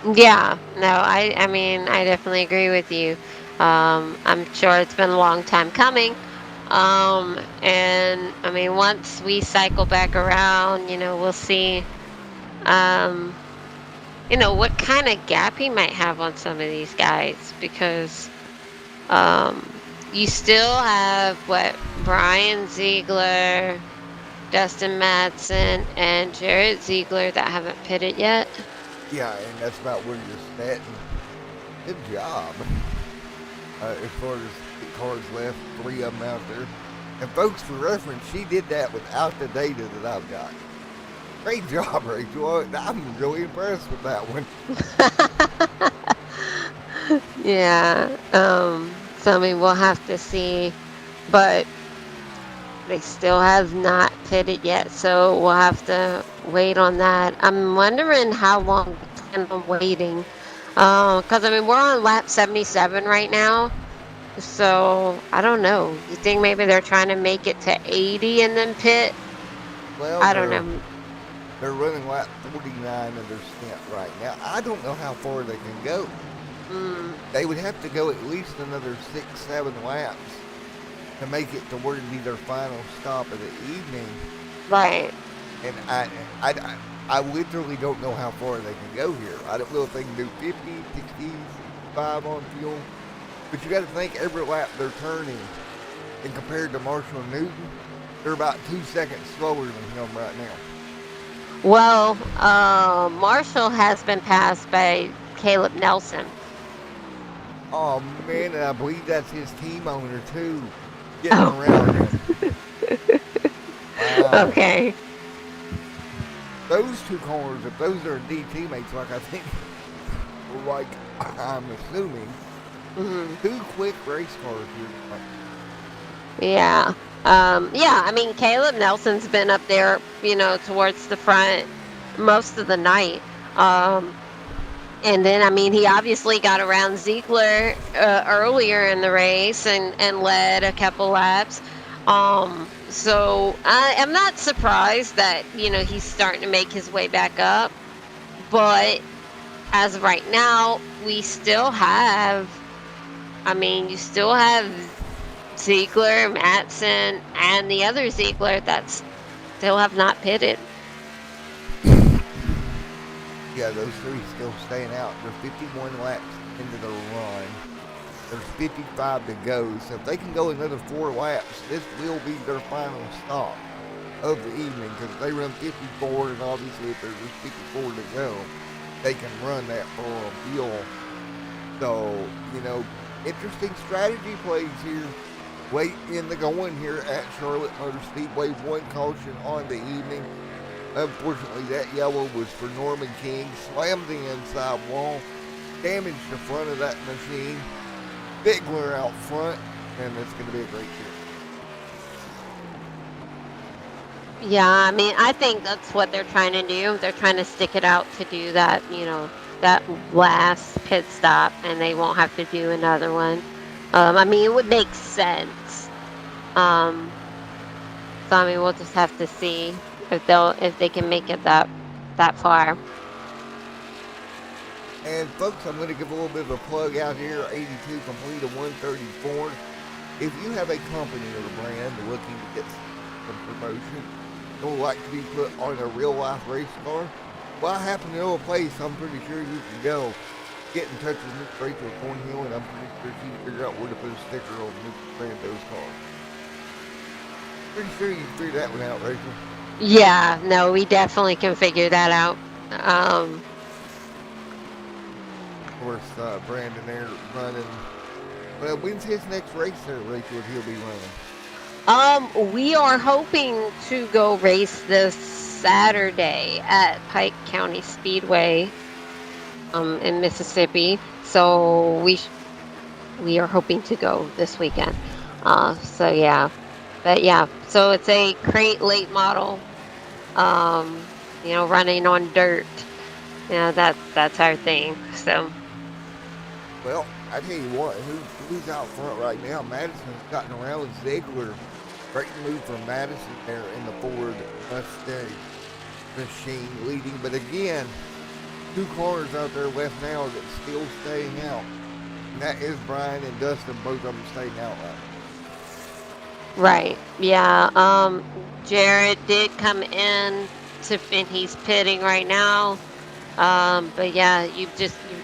[SPEAKER 1] position.
[SPEAKER 3] Yeah, no, I mean, I definitely agree with you. I'm sure it's been a long time coming. And I mean, once we cycle back around, we'll see, what kind of gap he might have on some of these guys, because, you still have Brian Ziegler, Dustin Madsen, and Jarrett Ziegler that haven't pitted yet.
[SPEAKER 1] Yeah, and that's about where you're standing. Good job. As far as the cars left, 3 of them out there. And folks, for reference, she did that without the data that I've got. Great job, Rachel. I'm really impressed with that one.
[SPEAKER 3] Yeah. So I mean, we'll have to see, but they still have not pitted yet, so we'll have to wait on that. I'm wondering how long we plan on waiting, because I mean, we're on lap 77 right now, so I don't know. You think maybe they're trying to make it to 80 and then pit?
[SPEAKER 1] Well,
[SPEAKER 3] I don't know.
[SPEAKER 1] They're running lap 49 of their stint right now. I don't know how far they can go. They would have to go at least another 6-7 laps to make it to where it'd be their final stop of the evening.
[SPEAKER 3] Right.
[SPEAKER 1] And I literally don't know how far they can go here. I don't know if they can do 50, 65 on fuel. But you got to think every lap they're turning, and compared to Marshall and Newton, they're about 2 seconds slower than him right now.
[SPEAKER 3] Well, Marshall has been passed by Caleb Nelson.
[SPEAKER 1] Oh man, and I believe that's his team owner too, getting around him. Wow.
[SPEAKER 3] Okay.
[SPEAKER 1] Those two cars, if those are indeed teammates, like I think, like I'm assuming, 2 quick race cars here.
[SPEAKER 3] Yeah. Yeah, I mean, Caleb Nelson's been up there, towards the front most of the night. And then, I mean, he obviously got around Ziegler earlier in the race and led a couple laps. So I'm not surprised that, he's starting to make his way back up. But as of right now, you still have Ziegler, Madsen, and the other Ziegler that still have not pitted.
[SPEAKER 1] Yeah, those 3 still staying out. They're 51 laps into the run. There's 55 to go. So if they can go another 4 laps, this will be their final stop of the evening. Because if they run 54, and obviously if there's just 54 to go, they can run that far on fuel. So, interesting strategy plays here. Late in the going here at Charlotte Motor Speedway. 1 caution on the evening. Unfortunately, that yellow was for Norman King. Slammed the inside wall. Damaged the front of that machine. Big glare out front. And it's going to be a great year.
[SPEAKER 3] Yeah, I mean, I think that's what they're trying to do. They're trying to stick it out to do that, that last pit stop, and they won't have to do another one. I mean, it would make sense. So I mean, we'll just have to see if they can make it that far.
[SPEAKER 1] And folks, I'm going to give a little bit of a plug out here. 82 complete of 134. If you have a company or a brand looking to get some promotion and would like to be put on a real life race car, well, I happen to know a place I'm pretty sure you can go. Get in touch with Miss Rachel Cornhill, and I'm pretty sure she can figure out where to put a sticker on Miss Brando's car. Pretty sure you can figure that one out, Rachel.
[SPEAKER 3] Yeah, no, we definitely can figure that out.
[SPEAKER 1] Of course, Brandon there running. Well, when's his next race there, Rachel, if he'll be running?
[SPEAKER 3] We are hoping to go race this Saturday at Pike County Speedway, in Mississippi. So we are hoping to go this weekend. So yeah, but yeah, so it's a crate late model, running on dirt. Yeah, that's our thing. So.
[SPEAKER 1] Well, I tell you what, who's out front right now? Madison's gotten around Ziegler. Great move from Madison there in the Ford Mustang machine leading. But again, two cars out there left now that's still staying out. And that is Brian and Dustin, both of them staying out
[SPEAKER 3] Right. Yeah. Jared did come in and he's pitting right now. But yeah, you've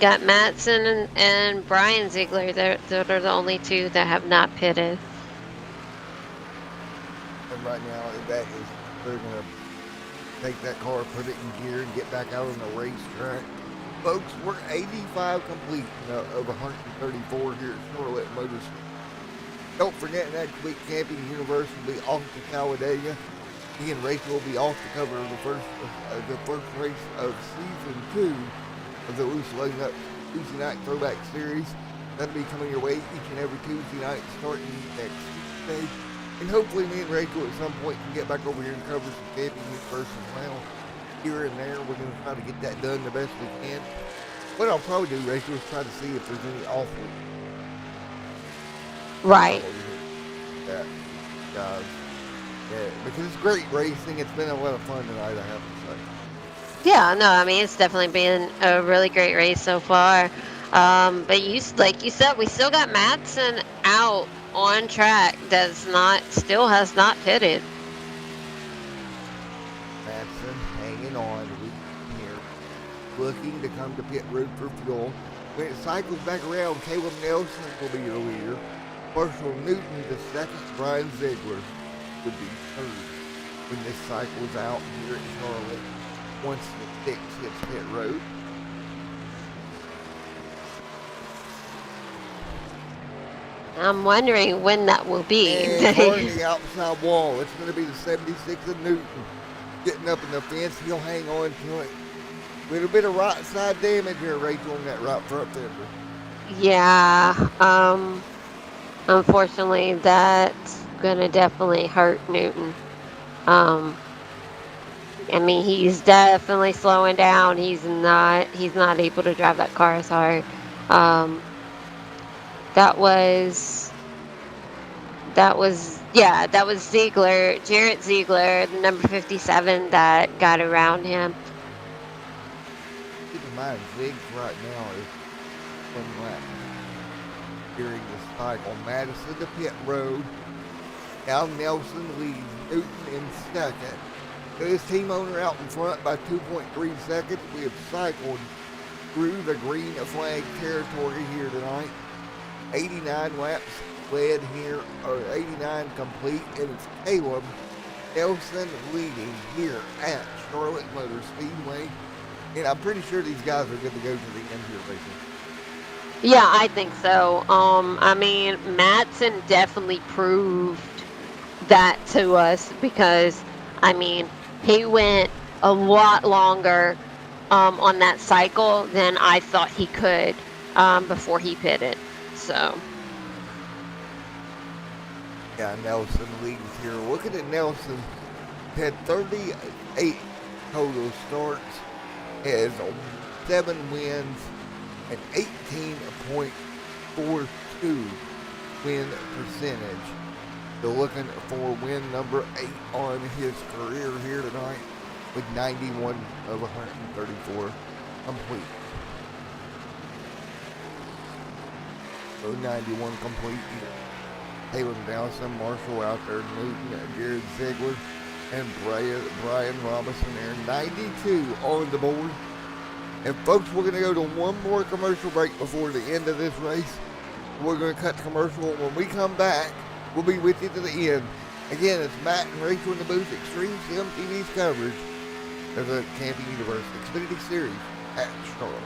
[SPEAKER 3] got Matson and Brian Ziegler. They're the only two that have not pitted.
[SPEAKER 1] And right now, they're going to take that car, put it in gear, and get back out on the racetrack. Folks, we're 85 complete of 134 here at Charlotte Motorsports. Don't forget, next week, Camping Universe will be off to Talladega. He and Rachel will be off to cover the first race of season 2 of the Tuesday Night Throwback Series. That'll be coming your way each and every Tuesday night starting next Tuesday. And hopefully me and Rachel at some point can get back over here and cover some Camping Universe as well. Here and there, we're going to try to get that done the best we can. What I'll probably do, Rachel, is try to see if there's any off week.
[SPEAKER 3] Right.
[SPEAKER 1] Yeah, guys. Yeah, because it's great racing. It's been a lot of fun tonight, I have to say.
[SPEAKER 3] Yeah, no, I mean, it's definitely been a really great race so far. But like you said, we still got Madsen out on track. Still has not pitted.
[SPEAKER 1] Madsen hanging on here, looking to come to pit road for fuel. When it cycles back around, Caleb Nelson will be your leader. Marshall Newton the second. Brian Ziegler would be third when this cycles out here at Charlotte once the 6 hits pit road.
[SPEAKER 3] I'm wondering when that will be.
[SPEAKER 1] And on the outside wall, it's going to be the 76 of Newton. Getting up in the fence, he'll hang on to it. A little bit of right side damage here, Rachel, on that right front fender.
[SPEAKER 3] Yeah, unfortunately, that's gonna definitely hurt Newton. I mean, he's definitely slowing down. He's not able to drive that car as hard. That was Ziegler, Jarrett Ziegler, the number 57 that got around him.
[SPEAKER 1] Keep in mind, Ziggs right now is 1 lap during this cycle. Madison to pit road. Now Nelson leads Newton in second. His team owner out in front by 2.3 seconds. We have cycled through the green flag territory here tonight. 89 laps led here, or 89 complete, and it's Caleb Nelson leading here at Charlotte Motor Speedway. And I'm pretty sure these guys are going to go to the end here, Rachel.
[SPEAKER 3] Yeah, I think so. I mean, Madsen definitely proved that to us because, I mean, he went a lot longer on that cycle than I thought he could before he pitted. So.
[SPEAKER 1] Yeah, Nelson leads here. Looking at Nelson, had 38 total starts, has 7 wins, and 18.42 win percentage. So looking for win number 8 on his career here tonight with 91 of 134 complete. So 91 complete. Caleb Dowson, Marshall out there, Newton, Jared Ziegler, and Brian Robinson there. 92 on the board. And folks, we're going to go to one more commercial break before the end of this race. We're going to cut the commercial. When we come back, we'll be with you to the end. Again, it's Matt and Rachel in the booth. Extreme Sim TV's coverage of the Camping Universe Xfinity Series at Charlotte.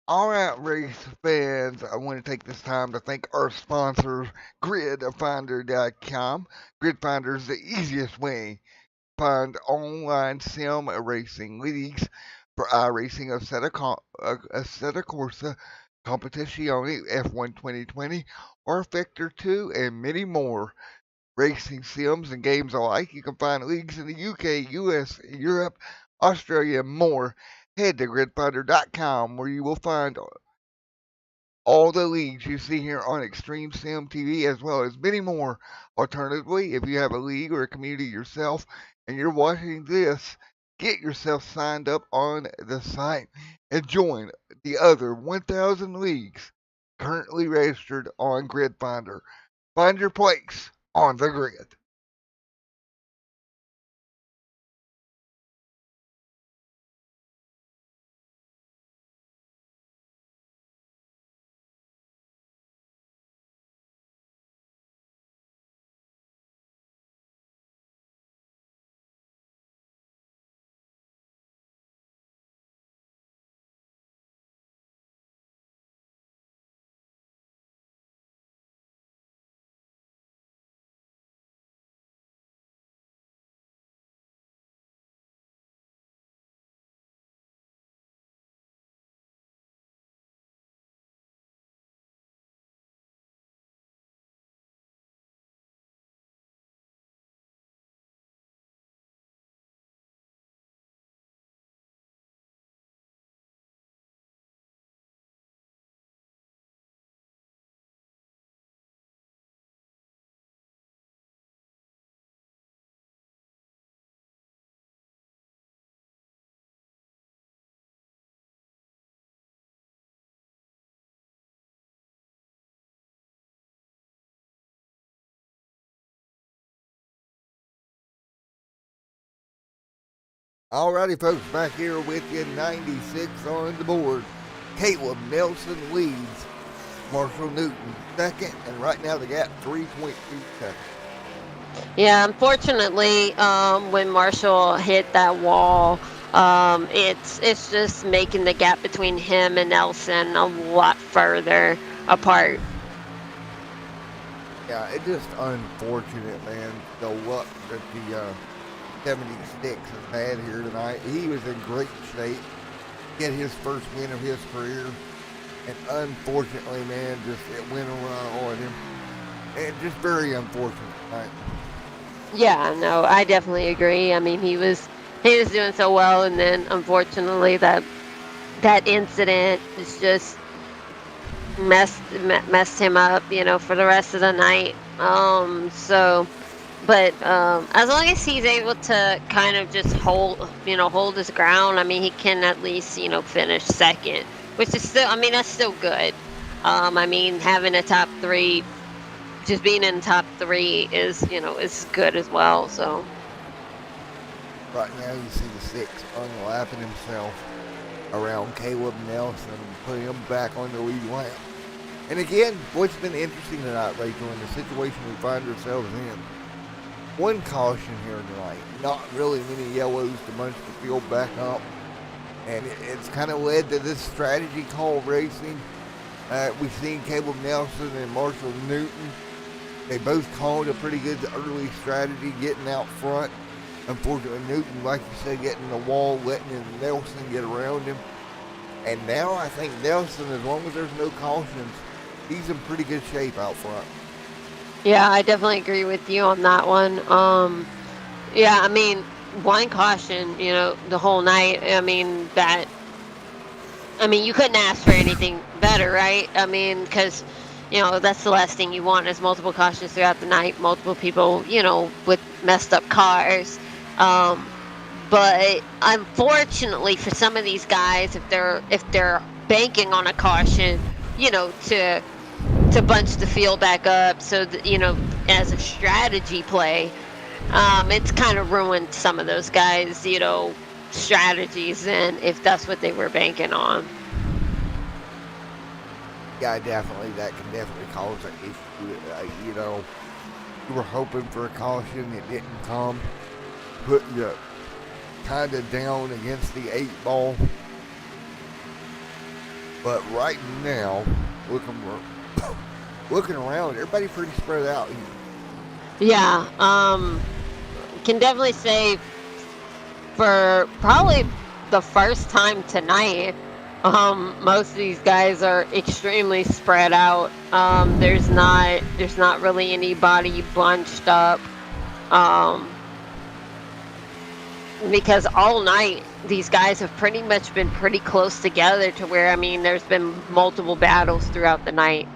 [SPEAKER 1] All right, race fans, I want to take this time to thank our sponsors, GridFinder.com. GridFinder is the easiest way to find online sim racing leagues for iRacing, Assetto Corsa, Competizione, F1 2020, or Vector 2, and many more. Racing sims and games alike. You can find leagues in the UK, US, Europe, Australia, and more. Head to gridfinder.com where you will find all the leagues you see here on Extreme Sim TV, as well as many more. Alternatively, if you have a league or a community yourself and you're watching this, get yourself signed up on the site and join the other 1,000 leagues currently registered on Grid Finder. Find your place on the grid. Alrighty, folks, back here with you, 96 on the board. Caleb Nelson leads Marshall Newton second, and right now the gap 3.2 seconds.
[SPEAKER 3] Yeah, unfortunately, when Marshall hit that wall, it's just making the gap between him and Nelson a lot further apart.
[SPEAKER 1] Yeah, it's just unfortunate, man, the luck that the 76 has had here tonight. He was in great shape, get his first win of his career, and unfortunately, man, just it went around on him. And just very unfortunate tonight.
[SPEAKER 3] Yeah, no, I definitely agree. I mean, he was doing so well, and then unfortunately that incident is just messed him up, for the rest of the night. But as long as he's able to kind of just hold his ground, I mean, he can at least, finish second, which is still, I mean, that's still good. I mean, having a top 3, just being in top 3 is good as well. So
[SPEAKER 1] right now you see the 6 unlapping himself around Caleb Nelson, putting him back on the lead lap. And again, what's been interesting tonight, Rachel, in the situation we find ourselves in, one caution here tonight, not really many yellows to bunch the field back up, and it's kind of led to this strategy called racing. We've seen Caleb Nelson and Marshall Newton. They both called a pretty good early strategy, getting out front. Unfortunately, Newton, like you said, getting the wall, letting Nelson get around him. And now I think Nelson, as long as there's no cautions, he's in pretty good shape out front.
[SPEAKER 3] Yeah, I definitely agree with you on that one. Yeah, I mean, one caution, the whole night. I mean, you couldn't ask for anything better, right? I mean, because, that's the last thing you want is multiple cautions throughout the night, multiple people, with messed up cars. But unfortunately for some of these guys, if they're banking on a caution, to bunch the field back up, so that, as a strategy play, it's kind of ruined some of those guys, strategies, and if that's what they were banking on.
[SPEAKER 1] Yeah, definitely. That can definitely cause an issue. You were hoping for a caution, it didn't come. Put you kind of down against the 8 ball. But right now, looking around, everybody pretty spread out here.
[SPEAKER 3] Yeah, can definitely say for probably the first time tonight, most of these guys are extremely spread out. There's not really anybody bunched up. Because all night these guys have pretty much been pretty close together to where, I mean, there's been multiple battles throughout the night.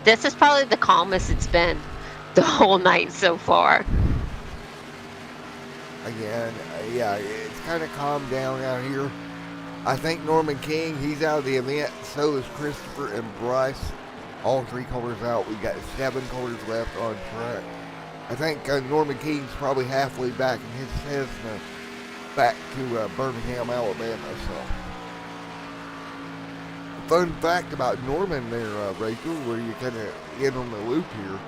[SPEAKER 3] This is probably the calmest it's been the whole night so far.
[SPEAKER 1] Again, yeah, it's kind of calmed down out here. I think Norman King, he's out of the event. So is Christopher and Bryce. All 3 cars out. We got 7 cars left on track. I think Norman King's probably halfway back in his Cessna back to Birmingham, Alabama. So, fun fact about Norman there, Rachel, where you kind of get on the loop here.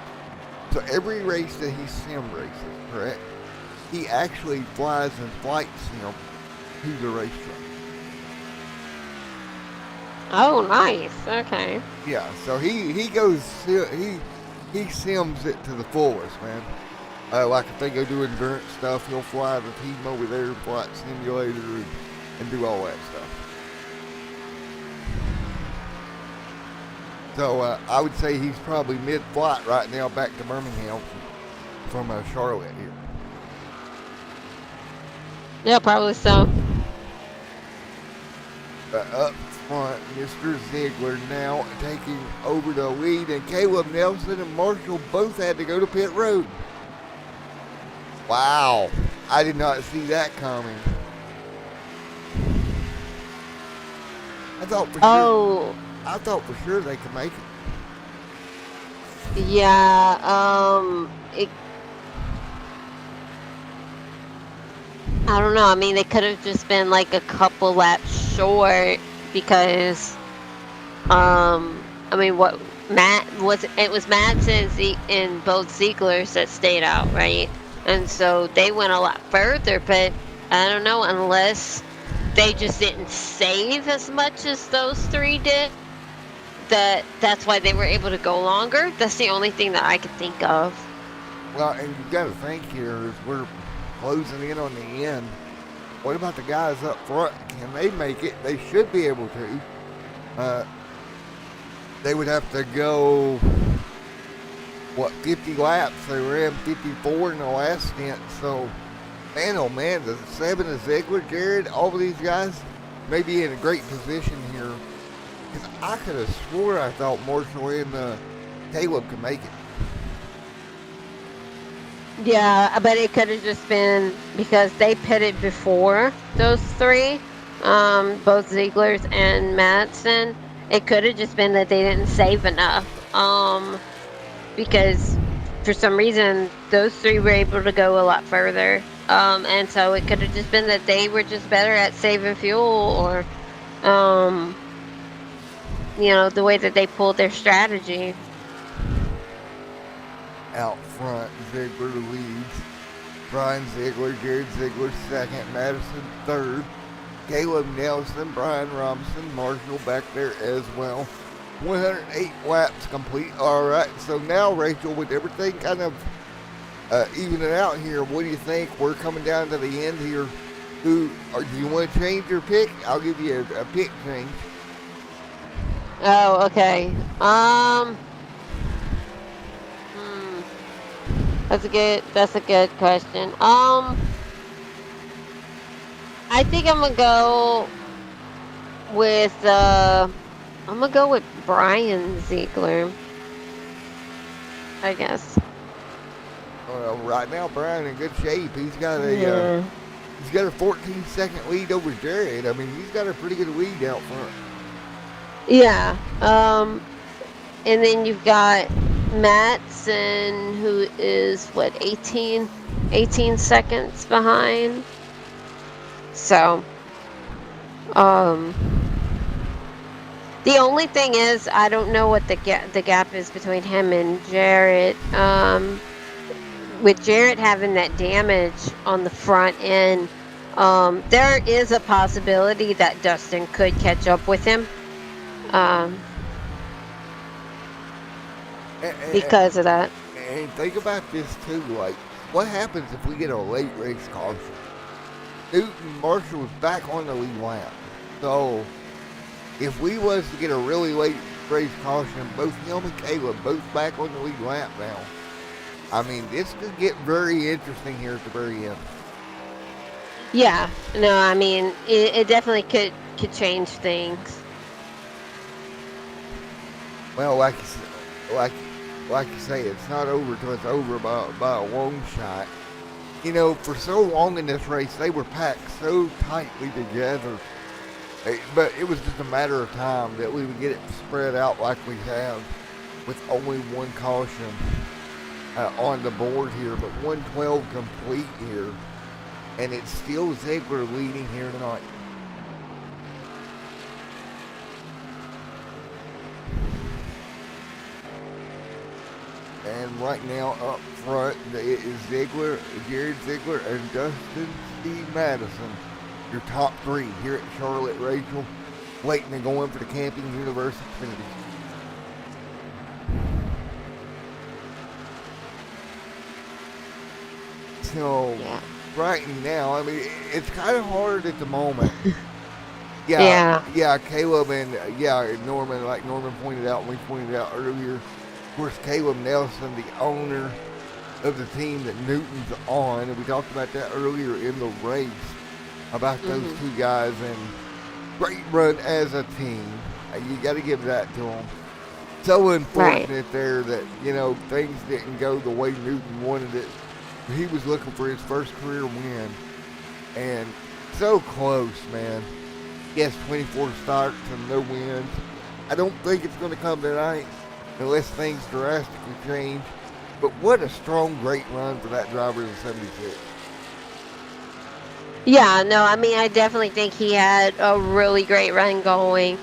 [SPEAKER 1] So every race that he sim races, correct? He actually flies and flight sim to the racetrack.
[SPEAKER 3] Oh, nice. Okay.
[SPEAKER 1] Yeah, so he goes, he sims it to the fullest, man. Like if they go do endurance stuff, he'll fly the team over there, flight simulator, and do all that stuff. So I would say he's probably mid-flight right now back to Birmingham from Charlotte here.
[SPEAKER 3] Yeah, probably so.
[SPEAKER 1] Up front, Mr. Ziegler now taking over the lead, and Caleb Nelson and Marshall both had to go to pit road. Wow, I did not see that coming. I thought for sure they could make it.
[SPEAKER 3] Yeah, I don't know. I mean, they could have just been like a couple laps short because, I mean, what it was Madsen and both Zieglers that stayed out, right? And so they went a lot further, but I don't know, unless they just didn't save as much as those 3 did, that's why they were able to go longer. That's the only thing that I could think of.
[SPEAKER 1] Well, and you got to think here as we're closing in on the end. What about the guys up front? Can they make it? They should be able to. They would have to go, 50 laps? They ran 54 in the last stint. So, man, oh man, the 7 of Ziegler, Jared, all of these guys may be in a great position here. Because I could have swore I thought Marshall and Caleb could make it.
[SPEAKER 3] Yeah, but it could have just been because they pitted before those 3, both Zieglers and Madsen. It could have just been that they didn't save enough, because for some reason those 3 were able to go a lot further, and so it could have just been that they were just better at saving fuel, or the way that they pulled their strategy.
[SPEAKER 1] Out front, Ziegler leads. Brian Ziegler, Jared Ziegler second, Madison third. Caleb Nelson, Brian Robinson, Marshall back there as well. 108 laps complete. All right, so now, Rachel, with everything kind of evening out here, what do you think? We're coming down to the end here. Do you want to change your pick? I'll give you a pick change.
[SPEAKER 3] Oh, okay. That's a good question. I think I'm gonna go with Brian Ziegler. I guess.
[SPEAKER 1] Well, right now, Brian in good shape.
[SPEAKER 3] Yeah.
[SPEAKER 1] He's got a 14-second lead over Jared. I mean, he's got a pretty good lead out front.
[SPEAKER 3] Yeah. And then you've got Matson, who is what 18 seconds behind. So, um, the only thing is, I don't know what the gap is between him and Jarrett. With Jarrett having that damage on the front end, there is a possibility that Dustin could catch up with him. Because of that.
[SPEAKER 1] And think about this too, like, what happens if we get a late race caution? Newton Marshall's back on the lead lap. So, if we was to get a really late race caution, both him and Caleb both back on the lead lap now. I mean, this could get very interesting here at the very end.
[SPEAKER 3] Yeah, no, I mean, it definitely could change things.
[SPEAKER 1] Well, like you say, it's not over till it's over by a long shot. You know, for so long in this race, they were packed so tightly together. But it was just a matter of time that we would get it spread out like we have with only one caution on the board here, but 112 complete here. And it's still Ziegler leading here tonight. And right now up front, it is Jared Ziegler, and Dustin Steve Madison. Your top three here at Charlotte, Rachel, waiting to go in for the Camping Universe Xfinity. So, right now, I mean, it's kind of hard at the moment. Yeah, Caleb and Norman, like Norman pointed out, we pointed out earlier. Of course, Caleb Nelson, the owner of the team that Newton's on, and we talked about that earlier in the race about those two guys, and great run as a team. You got to give that to them. So unfortunate there that, you know, things didn't go the way Newton wanted it. He was looking for his first career win, and so close, man. Yes, 24 starts and no wins. I don't think it's going to come tonight unless things drastically change. But what a strong, great run for that driver in 76.
[SPEAKER 3] Yeah, no, I mean, I definitely think he had a really great run going.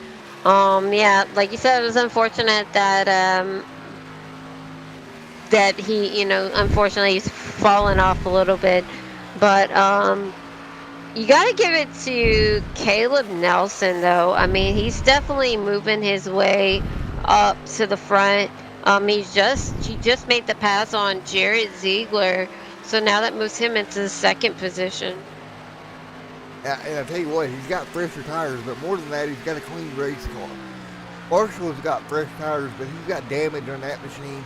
[SPEAKER 3] Yeah, like you said, it was unfortunate that that he, you know, unfortunately he's fallen off a little bit. But you got to give it to Caleb Nelson, though. I mean, he's definitely moving his way up to the front. He just made the pass on Jared Ziegler, so now that moves him into the second position.
[SPEAKER 1] And I tell you what, he's got fresher tires, but more than that, he's got a clean race car. Marshall's got fresh tires, but he's got damage on that machine.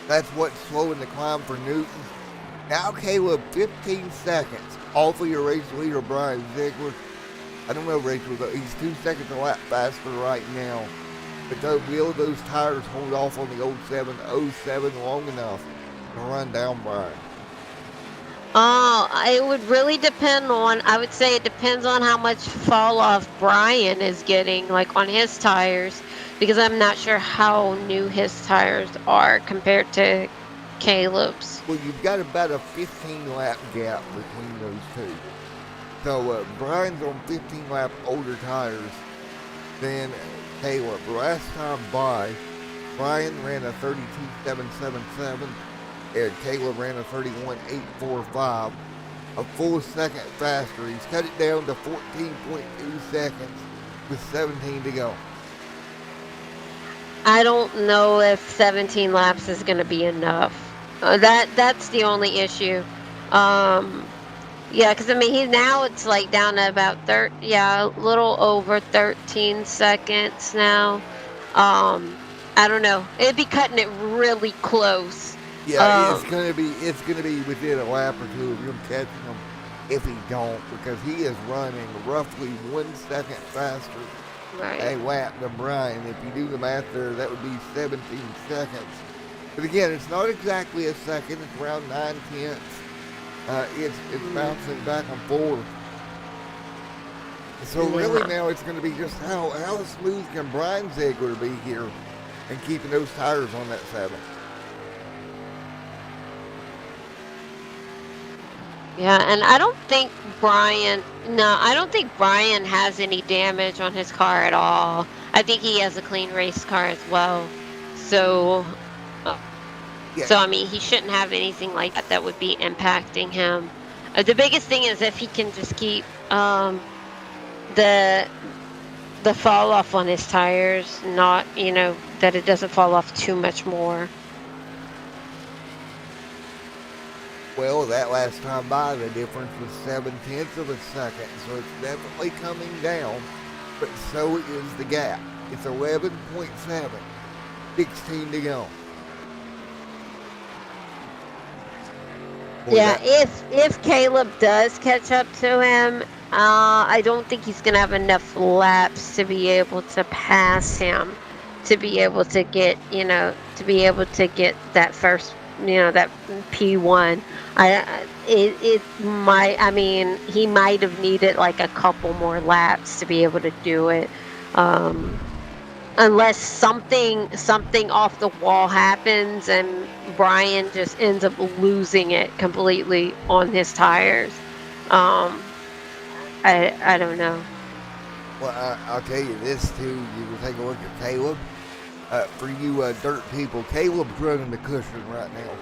[SPEAKER 1] That's what's slowing the climb for Newton. Now Caleb, 15 seconds off of your race leader, Brian Ziegler. I don't know, Rachel, though. He's 2 seconds a lap faster right now. But will those tires hold off on the 07 long enough to run down Brian?
[SPEAKER 3] It would really depend on, I would say it depends on how much fall off Brian is getting, like on his tires, because I'm not sure how new his tires are compared to Caleb's.
[SPEAKER 1] Well, you've got about a 15 lap gap between those two. So Brian's on 15 lap older tires than Caleb. Last time by, Brian ran a 32.777 and Caleb ran a 31.845, a full second faster. He's cut it down to 14.2 seconds with 17 to go.
[SPEAKER 3] I don't know if 17 laps is going to be enough. That's the only issue. Yeah, because I mean, it's like down to about a little over 13 seconds now. I don't know. It'd be cutting it really close
[SPEAKER 1] Yeah,
[SPEAKER 3] Um,
[SPEAKER 1] it's gonna be within a lap or two of him catching him if he don't, because he is running roughly 1 second faster
[SPEAKER 3] right.
[SPEAKER 1] a lap than Brian. If you do the math there, that would be 17 seconds. But again, it's not exactly a second. It's around 9 tenths. It's
[SPEAKER 3] Mm,
[SPEAKER 1] bouncing back and forth. So really
[SPEAKER 3] yeah.
[SPEAKER 1] now it's going to be just how smooth can Brian Ziegler be here and keeping those tires on that saddle.
[SPEAKER 3] Yeah, and I don't think I don't think Brian has any damage on his car at all. I think he has a clean race car as well. So, uh,
[SPEAKER 1] Yeah,
[SPEAKER 3] so I mean, he shouldn't have anything like that that would be impacting him. The biggest thing is if he can just keep the the fall off on his tires, not, that it doesn't fall off too much more.
[SPEAKER 1] well, that last time by, the difference was 7 tenths of a second, so it's definitely coming down, but so is the gap. It's 11.7, 16 to go. Boy,
[SPEAKER 3] Yeah,
[SPEAKER 1] that,
[SPEAKER 3] if Caleb does catch up to him, I don't think he's gonna have enough laps to be able to pass him, to be able to get, that first, that P1. It might. I mean, he might have needed like a couple more laps to be able to do it. Um, Unless something off the wall happens and Brian just ends up losing it completely on his tires. Um, I don't know.
[SPEAKER 1] well, I'll tell you this too. You can take a look at Caleb. For you dirt people, Caleb's running the cushion right now.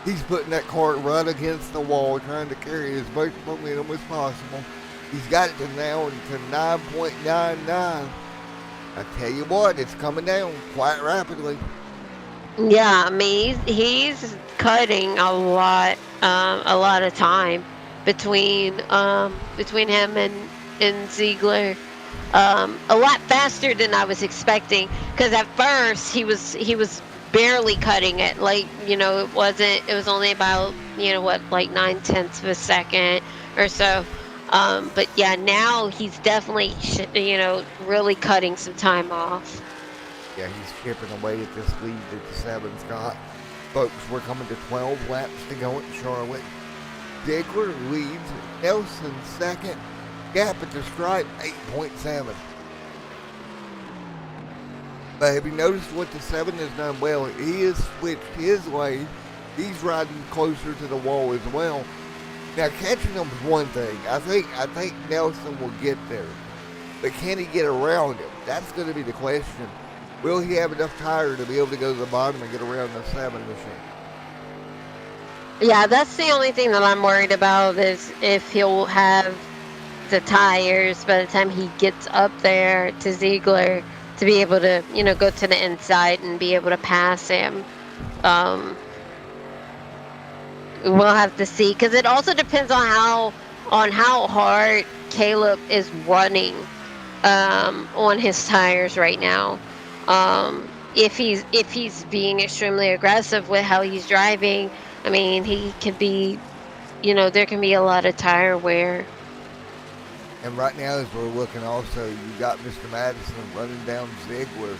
[SPEAKER 1] He's putting that cart right against the wall, trying to carry as much momentum as possible. He's got it to now to 9.99. I tell you what, it's coming down quite rapidly.
[SPEAKER 3] Yeah, I mean he's cutting a lot of time between him and Ziegler. A lot faster than I was expecting. Because at first he was barely cutting it. Like, it was only about, like 9 tenths of a second or so. But yeah, now he's definitely really cutting some time off.
[SPEAKER 1] Yeah, he's chipping away at this lead that the Seven's got. Folks, we're coming to 12 laps to go at Charlotte. Ziegler leads. Nelson second. Gap at the stripe, 8.7. But have you noticed what the 7 has done well? He has switched his lane. He's riding closer to the wall as well. Now, catching him is one thing. I think Nelson will get there. But can he get around him? That's going to be the question. Will he have enough tire to be able to go to the bottom and get around the 7 machine?
[SPEAKER 3] Yeah, that's the only thing that I'm worried about is if he'll have the tires by the time he gets up there to Ziegler to be able to, go to the inside and be able to pass him. We'll have to see, because it also depends on how hard Caleb is running on his tires right now. If he's being extremely aggressive with how he's driving, I mean, he could be, there can be a lot of tire wear.
[SPEAKER 1] And right now, as we're looking also, you got Mr. Madison running down Ziegler,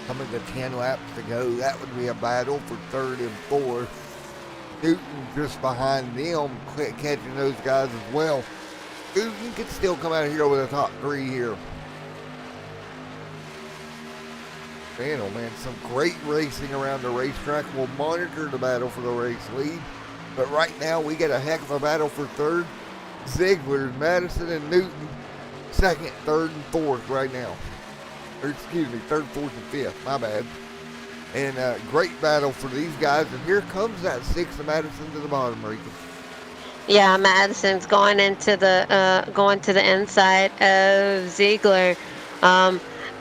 [SPEAKER 1] coming to 10 laps to go. That would be a battle for third and fourth. Newton just behind them, catching those guys as well. Newton could still come out of here with a top 3 here. Man, oh man, some great racing around the racetrack. We'll monitor the battle for the race lead. But right now, we get a heck of a battle for third. Ziegler, Madison, and Newton, second, third, and fourth right now. Or excuse me, third, fourth, and fifth. My bad. And great battle for these guys. And here comes that 6 of Madison to the bottom, Rika.
[SPEAKER 3] Yeah, Madison's going to the inside of Ziegler.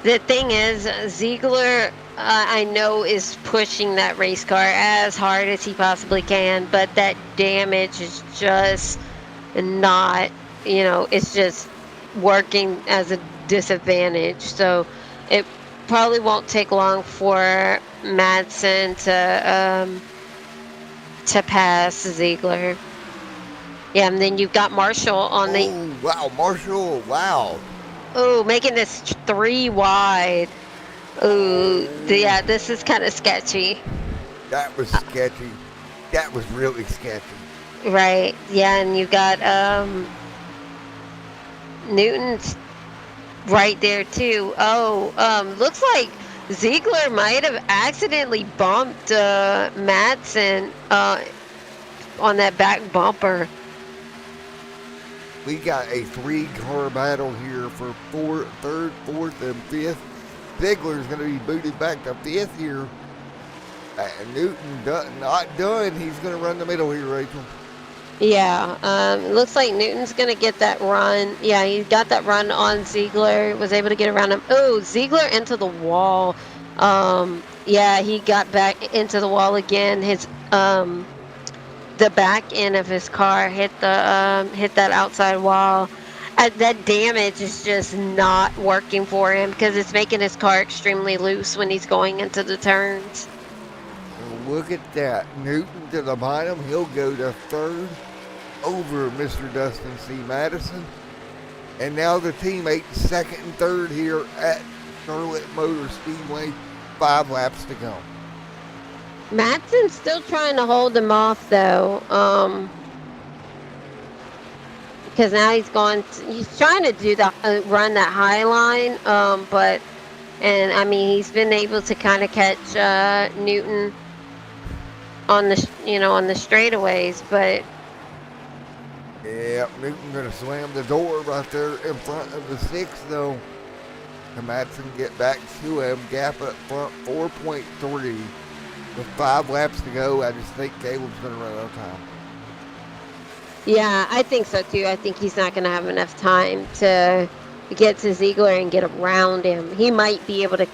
[SPEAKER 3] The thing is, Ziegler, I know, is pushing that race car as hard as he possibly can, but that damage is just not, it's just working as a disadvantage. So it probably won't take long for Madsen to pass Ziegler. Yeah, and then you've got Marshall on the.
[SPEAKER 1] Oh, wow, Marshall, wow.
[SPEAKER 3] Oh, making this 3 wide. Ooh, yeah, this is kind of sketchy.
[SPEAKER 1] That was sketchy. That was really sketchy.
[SPEAKER 3] Right. Yeah, and you got Newton's right there too. Oh, looks like Ziegler might have accidentally bumped Madsen on that back bumper.
[SPEAKER 1] We got a 3-car battle here for third, fourth, and fifth. Ziegler's going to be booted back to fifth here. Newton not done. He's going to run the middle here, Rachel.
[SPEAKER 3] Yeah, looks like Newton's going to get that run. Yeah, he got that run on Ziegler, was able to get around him. Oh, Ziegler into the wall. Yeah, he got back into the wall again. His the back end of his car hit that outside wall. That damage is just not working for him because it's making his car extremely loose when he's going into the turns.
[SPEAKER 1] Look at that. Newton to the bottom. He'll go to third over Mr. Dustin C. Madison. And now the teammates second and third here at Charlotte Motor Speedway. 5 laps to go.
[SPEAKER 3] Madsen's still trying to hold him off though. Because now he's trying to do the run that high line. And I mean he's been able to kind of catch Newton on the on the straightaways, but
[SPEAKER 1] yeah, Newton gonna slam the door right there in front of the 6 though. And Madsen get back to him, gap up front 4.3 with 5 laps to go. I just think Caleb's gonna run out of time.
[SPEAKER 3] Yeah, I think so too. I think he's not gonna have enough time to get to Ziegler and get around him. He might be able to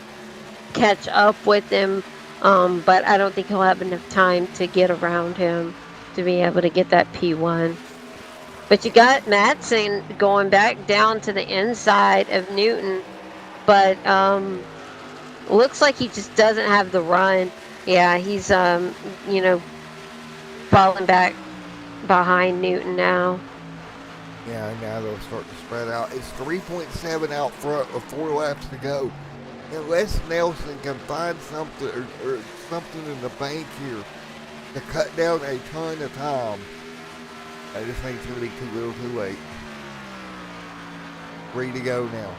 [SPEAKER 3] catch up with him. But I don't think he'll have enough time to get around him to be able to get that P1. But you got Madsen going back down to the inside of Newton, but looks like he just doesn't have the run. Yeah, he's falling back behind Newton now.
[SPEAKER 1] Yeah, now they'll start to spread out. It's 3.7 out front with 4 laps to go. Unless Nelson can find something or something in the bank here to cut down a ton of time, I just think it's going to be too little too late. 3 to go now.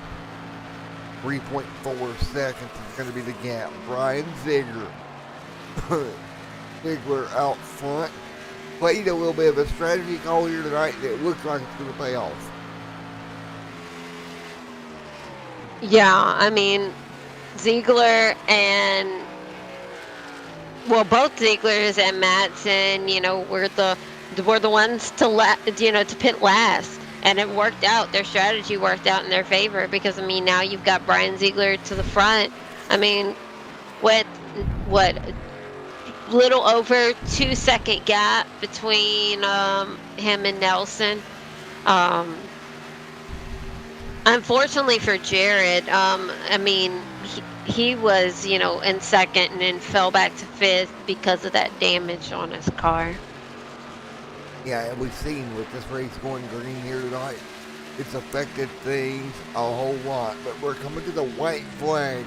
[SPEAKER 1] 3.4 seconds is going to be the gap. Brian Ziegler. Ziegler out front. Played a little bit of a strategy call here tonight that it looks like it's going to pay off.
[SPEAKER 3] Yeah, I mean, Ziegler and both Zieglers and Madsen, were the ones to pit last, and it worked out. Their strategy worked out in their favor because I mean now you've got Brian Ziegler to the front. I mean, with little over 2 second gap between him and Nelson. Unfortunately for Jared, I mean, he was, in second and then fell back to fifth because of that damage on his car.
[SPEAKER 1] Yeah, and we've seen with this race going green here tonight, it's affected things a whole lot. But we're coming to the white flag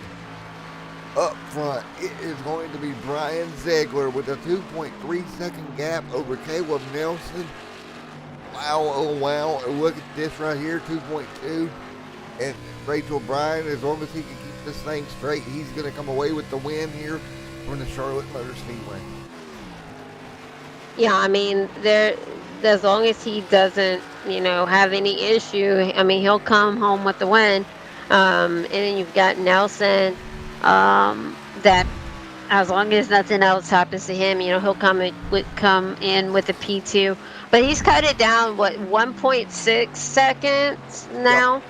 [SPEAKER 1] up front. It is going to be Brian Ziegler with a 2.3 second gap over Caleb Nelson. Wow, oh wow. Look at this right here, 2.2. And Rachel Bryan, as long as he can keep this thing straight, he's going to come away with the win here from the Charlotte Motor Speedway.
[SPEAKER 3] Yeah, I mean, as long as he doesn't, have any issue, I mean, he'll come home with the win. And then you've got Nelson, that as long as nothing else happens to him, he'll come in with the P2. But he's cut it down, 1.6 seconds now?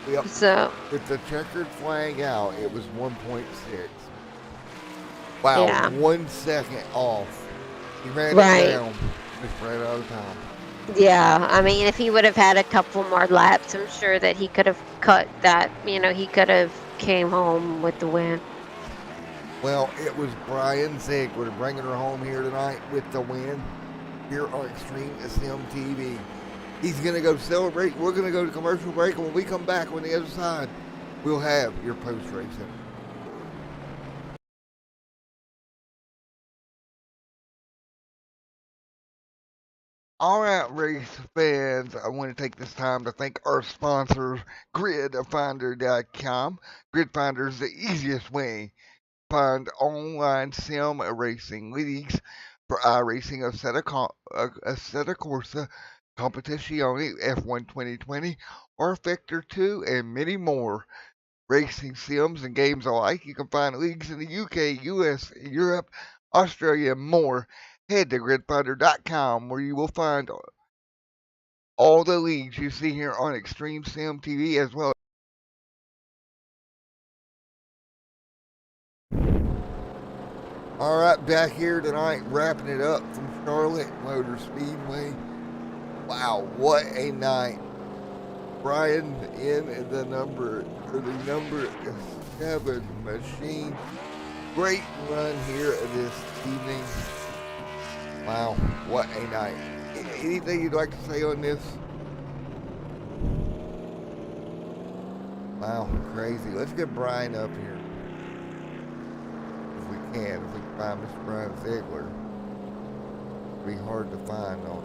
[SPEAKER 1] Yep.
[SPEAKER 3] So
[SPEAKER 1] with the checkered flag out, it was 1.6. Wow,
[SPEAKER 3] yeah.
[SPEAKER 1] 1 second off. He ran it down. Just ran out of time.
[SPEAKER 3] Yeah, I mean, if he would have had a couple more laps, I'm sure that he could have cut that. He could have came home with the win.
[SPEAKER 1] Well, it was Brian Ziegler bringing her home here tonight with the win here on Extreme Sim TV. He's going to go celebrate. We're going to go to commercial break, and when we come back on the other side, we'll have your post-racing. All right, race fans, I want to take this time to thank our sponsors, GridFinder.com. GridFinder is the easiest way to find online sim racing leagues for iRacing, Assetto Corsa, Competizione, F1 2020, or Vector 2, and many more. Racing sims and games alike. You can find leagues in the UK, US, Europe, Australia, and more. Head to gridfinder.com where you will find all the leagues you see here on Extreme Sim TV as well. All right, back here tonight, wrapping it up from Charlotte Motor Speedway. Wow, what a night! Brian in the number 7 machine. Great run here this evening. Wow, what a night. Anything you'd like to say on this? Wow, crazy. Let's get Brian up here. If we can find Mr. Brian Ziegler. It'll be hard to find though.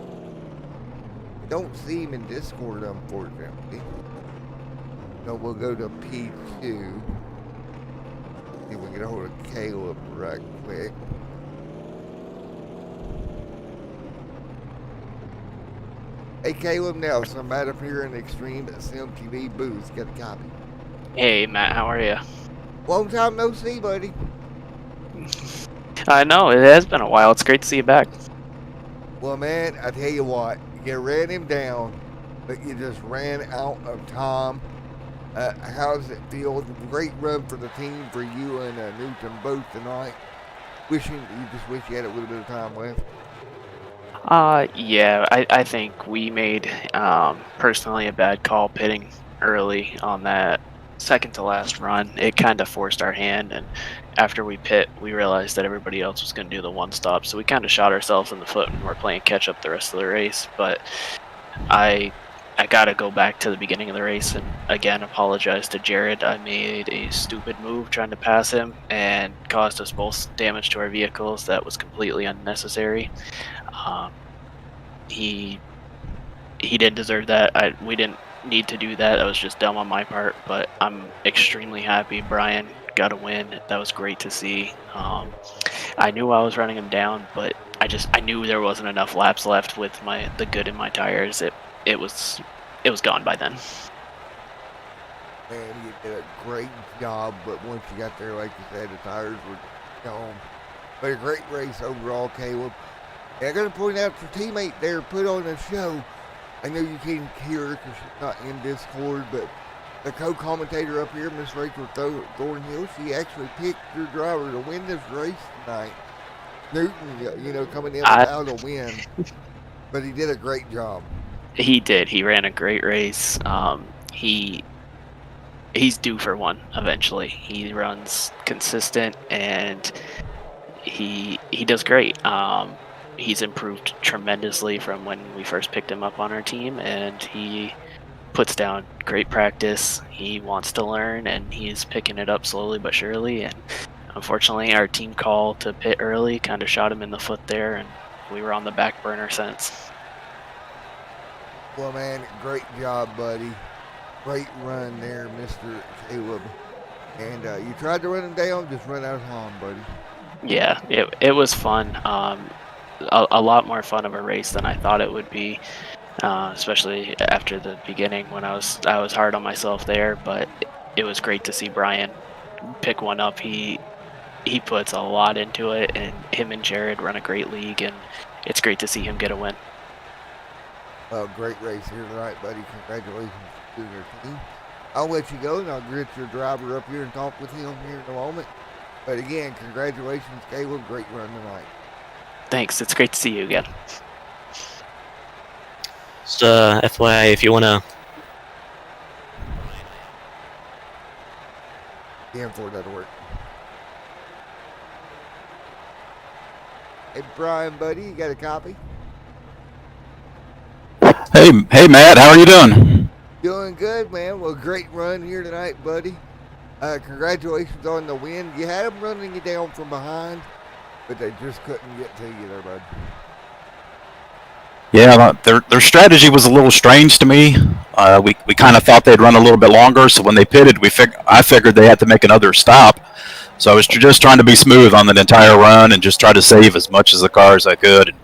[SPEAKER 1] Don't see him in Discord, unfortunately. So we'll go to P2. See if we can get a hold of Caleb right quick. Hey Caleb, now somebody up here in the Extreme Sim TV booth. Get a copy.
[SPEAKER 5] Hey Matt, how are you?
[SPEAKER 1] Long time no see, buddy.
[SPEAKER 5] I know, it has been a while. It's great to see you back.
[SPEAKER 1] Well, man, I tell you what, you ran him down, but you just ran out of time. How does it feel? Great run for the team, for you and Newton both tonight. You just wish you had a little bit of time left.
[SPEAKER 5] Yeah, I think we made personally a bad call pitting early on that second to last run. It kind of forced our hand, and after we pit, we realized that everybody else was going to do the one stop, so we kind of shot ourselves in the foot and we're playing catch up the rest of the race. But I got to go back to the beginning of the race and again apologize to Jared. I made a stupid move trying to pass him and caused us both damage to our vehicles that was completely unnecessary. He didn't deserve that. We didn't need to do that. That was just dumb on my part, but I'm extremely happy Brian got a win. That was great to see. I knew I was running him down, but I knew there wasn't enough laps left with the good in my tires. It was gone by then.
[SPEAKER 1] Man, you did a great job, but once you got there, like you said, the tires were gone. But a great race overall, Caleb. And I got to point out your teammate there put on a show. I know you can't hear her because she's not in Discord, but the co-commentator up here, Miss Rachel Thornhill, she actually picked your driver to win this race tonight. Newton, coming in without a win, but he did a great job.
[SPEAKER 5] He did. He ran a great race. He's due for one eventually. He runs consistent and he does great. He's improved tremendously from when we first picked him up on our team, and he puts down great practice. He wants to learn, and he's picking it up slowly but surely. And unfortunately, our team call to pit early kind of shot him in the foot there, and we were on the back burner since.
[SPEAKER 1] Well, man, great job, buddy. Great run there, Mr. Caleb. And you tried to run him down, just run out of time, buddy.
[SPEAKER 5] Yeah, it was fun. A lot more fun of a race than I thought it would be, especially after the beginning when I was hard on myself there. But it was great to see Brian pick one up. He puts a lot into it, and him and Jared run a great league, and it's great to see him get a win.
[SPEAKER 1] Great race here tonight, buddy. Congratulations to your team. I'll let you go, and I'll get your driver up here and talk with him here in a moment. But again, congratulations, Caleb. Great run tonight.
[SPEAKER 5] Thanks. It's great to see you again.
[SPEAKER 6] Just FYI, if you want to...
[SPEAKER 1] Again, for that work. Hey, Brian, buddy, you got a copy?
[SPEAKER 7] Hey, Matt, how are you doing?
[SPEAKER 1] Doing good, man. Well, great run here tonight, buddy. Congratulations on the win. You had them running you down from behind, but they just couldn't get to you there, bud.
[SPEAKER 7] Yeah, their strategy was a little strange to me. We kind of thought they'd run a little bit longer, so when they pitted, I figured they had to make another stop. So I was just trying to be smooth on that entire run and just try to save as much of the car as I could.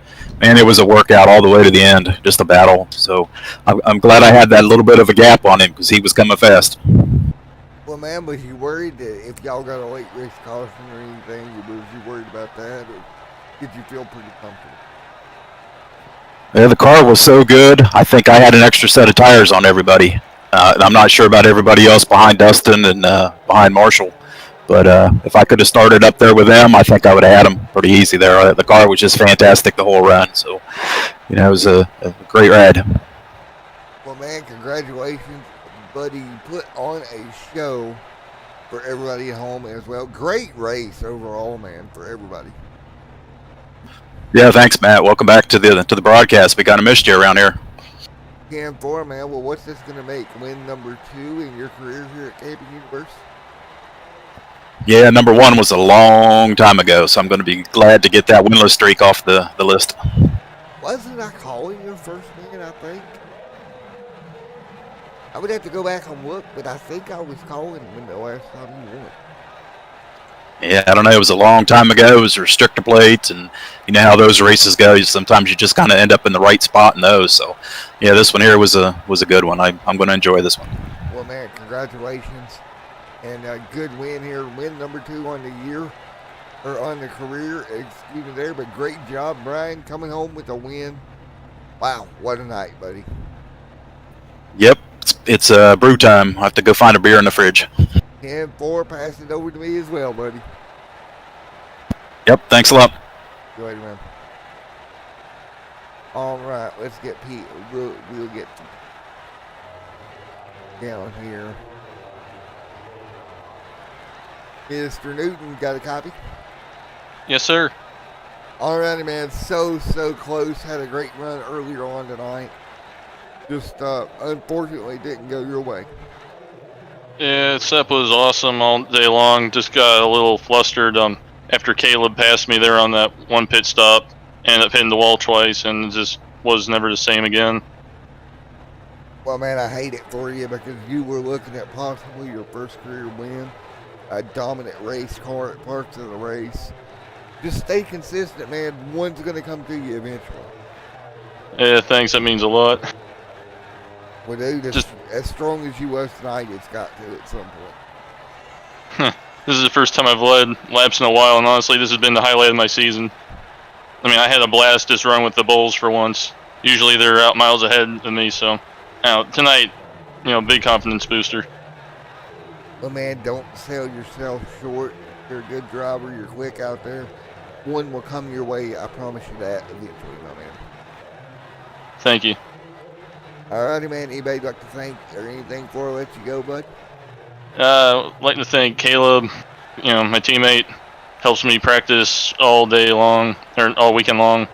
[SPEAKER 7] Man, it was a workout all the way to the end, just a battle. So I'm glad I had that little bit of a gap on him because he was coming fast.
[SPEAKER 1] Well, man, was you worried that if y'all got a late race caution or anything, was you worried about that, or did you feel pretty comfortable?
[SPEAKER 7] Yeah, the car was so good. I think I had an extra set of tires on everybody. And I'm not sure about everybody else behind Dustin and behind Marshall. But if I could have started up there with them, I think I would have had them pretty easy there. The car was just fantastic the whole run. So, it was a great ride.
[SPEAKER 1] Well, man, congratulations, buddy. You put on a show for everybody at home as well. Great race overall, man, for everybody.
[SPEAKER 7] Yeah, thanks, Matt. Welcome back to the broadcast. We kind of missed you around here.
[SPEAKER 1] 10-4, man. Well, what's this going to make? Win number 2 in your career here at Camping Universe?
[SPEAKER 7] Yeah, number 1 was a long time ago, so I'm going to be glad to get that winless streak off the list.
[SPEAKER 1] Wasn't I calling your first man, I think? I would have to go back and look, but I think I was calling him the last time you won.
[SPEAKER 7] Yeah, I don't know. It was a long time ago. It was restrictor plates, and you know how those races go. Sometimes you just kind of end up in the right spot in those. So, yeah, this one here was a good one. I'm going to enjoy this one.
[SPEAKER 1] Well, man, congratulations, and a good win here. Win number 2 on the year, or on the career. Excuse me there, but great job, Brian, coming home with a win. Wow, what a night, buddy.
[SPEAKER 7] Yep, it's brew time. I have to go find a beer in the fridge.
[SPEAKER 1] 10-4, pass it over to me as well, buddy.
[SPEAKER 7] Yep, thanks a lot.
[SPEAKER 1] Go ahead, man. All right, let's get Pete. We'll get down here. Mr. Newton, got a copy?
[SPEAKER 8] Yes, sir.
[SPEAKER 1] All righty, man. So close. Had a great run earlier on tonight. Just unfortunately didn't go your way.
[SPEAKER 8] Yeah, Sep was awesome all day long. Just got a little flustered after Caleb passed me there on that one pit stop. Ended up hitting the wall twice and just was never the same again.
[SPEAKER 1] Well, man, I hate it for you because you were looking at possibly your first career win. A dominant race car at parts of the race. Just stay consistent, man. One's going to come to you eventually.
[SPEAKER 8] Yeah, thanks. That means a lot.
[SPEAKER 1] Well, dude, as strong as you was tonight, it's got to at some point.
[SPEAKER 8] This is the first time I've led laps in a while, and honestly, this has been the highlight of my season. I mean, I had a blast just running with the Bulls for once. Usually they're out miles ahead of me, so tonight, big confidence booster.
[SPEAKER 1] Well, man, don't sell yourself short. You're a good driver. You're quick out there. One will come your way. I promise you that eventually, my man.
[SPEAKER 8] Thank you.
[SPEAKER 1] All righty, man. Anybody like to thank or anything before I let you go, bud?
[SPEAKER 8] I'd like to thank Caleb, my teammate. Helps me practice all day long, or all weekend long.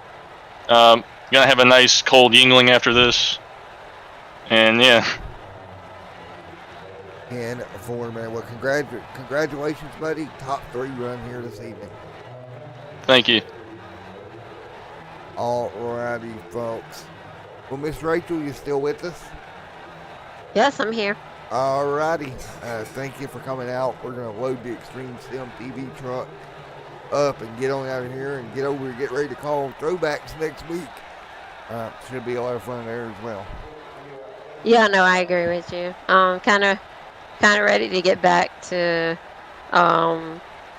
[SPEAKER 8] Gonna have a nice cold Yingling after this. And yeah.
[SPEAKER 1] 10-4, man. Well, congratulations, buddy. Top 3 run here this evening.
[SPEAKER 8] Thank you.
[SPEAKER 1] All righty, folks. Well, Miss Rachel, you still with us?
[SPEAKER 3] Yes, I'm here.
[SPEAKER 1] All righty. Thank you for coming out. We're going to load the Extreme Sim TV truck up and get on out of here and get over and get ready to call throwbacks next week. Should be a lot of fun there as well.
[SPEAKER 3] Yeah, no, I agree with you. Kind of ready to get back to,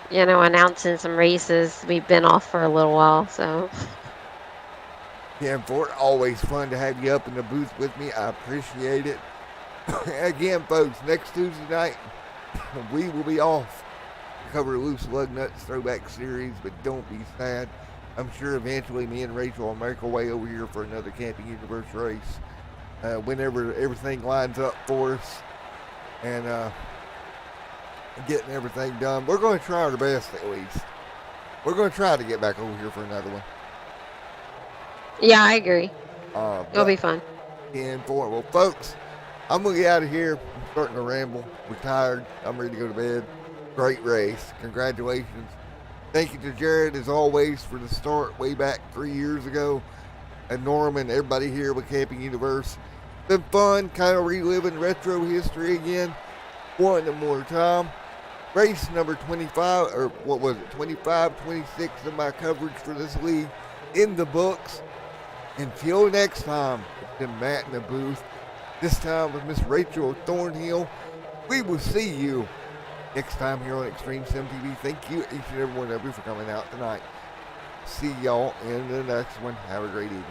[SPEAKER 3] announcing some races. We've been off for a little while, so.
[SPEAKER 1] Yeah, Fort, always fun to have you up in the booth with me. I appreciate it. Again, folks, next Tuesday night, we will be off to cover Loose Lug Nuts Throwback Series, but don't be sad. I'm sure eventually me and Rachel will make our way over here for another Camping Universe race whenever everything lines up for us and getting everything done. We're going to try our best at least. we're going to try to get back over here for another one.
[SPEAKER 3] Yeah, I agree. It'll
[SPEAKER 1] But
[SPEAKER 3] be fun.
[SPEAKER 1] 10-4. Well, folks, I'm going to get out of here. I'm starting to ramble. We're tired. I'm ready to go to bed. Great race. Congratulations. Thank you to Jared, as always, for the start way back 3 years ago. And Norm and everybody here with Camping Universe. Been fun, kind of reliving retro history again. One more time. Race number 25, or what was it, 25, 26 of my coverage for this league in the books. Until next time, it's been Matt in the booth. This time with Miss Rachel Thornhill. We will see you next time here on Extreme Sim TV. Thank you, each and every one of you, for coming out tonight. See y'all in the next one. Have a great evening.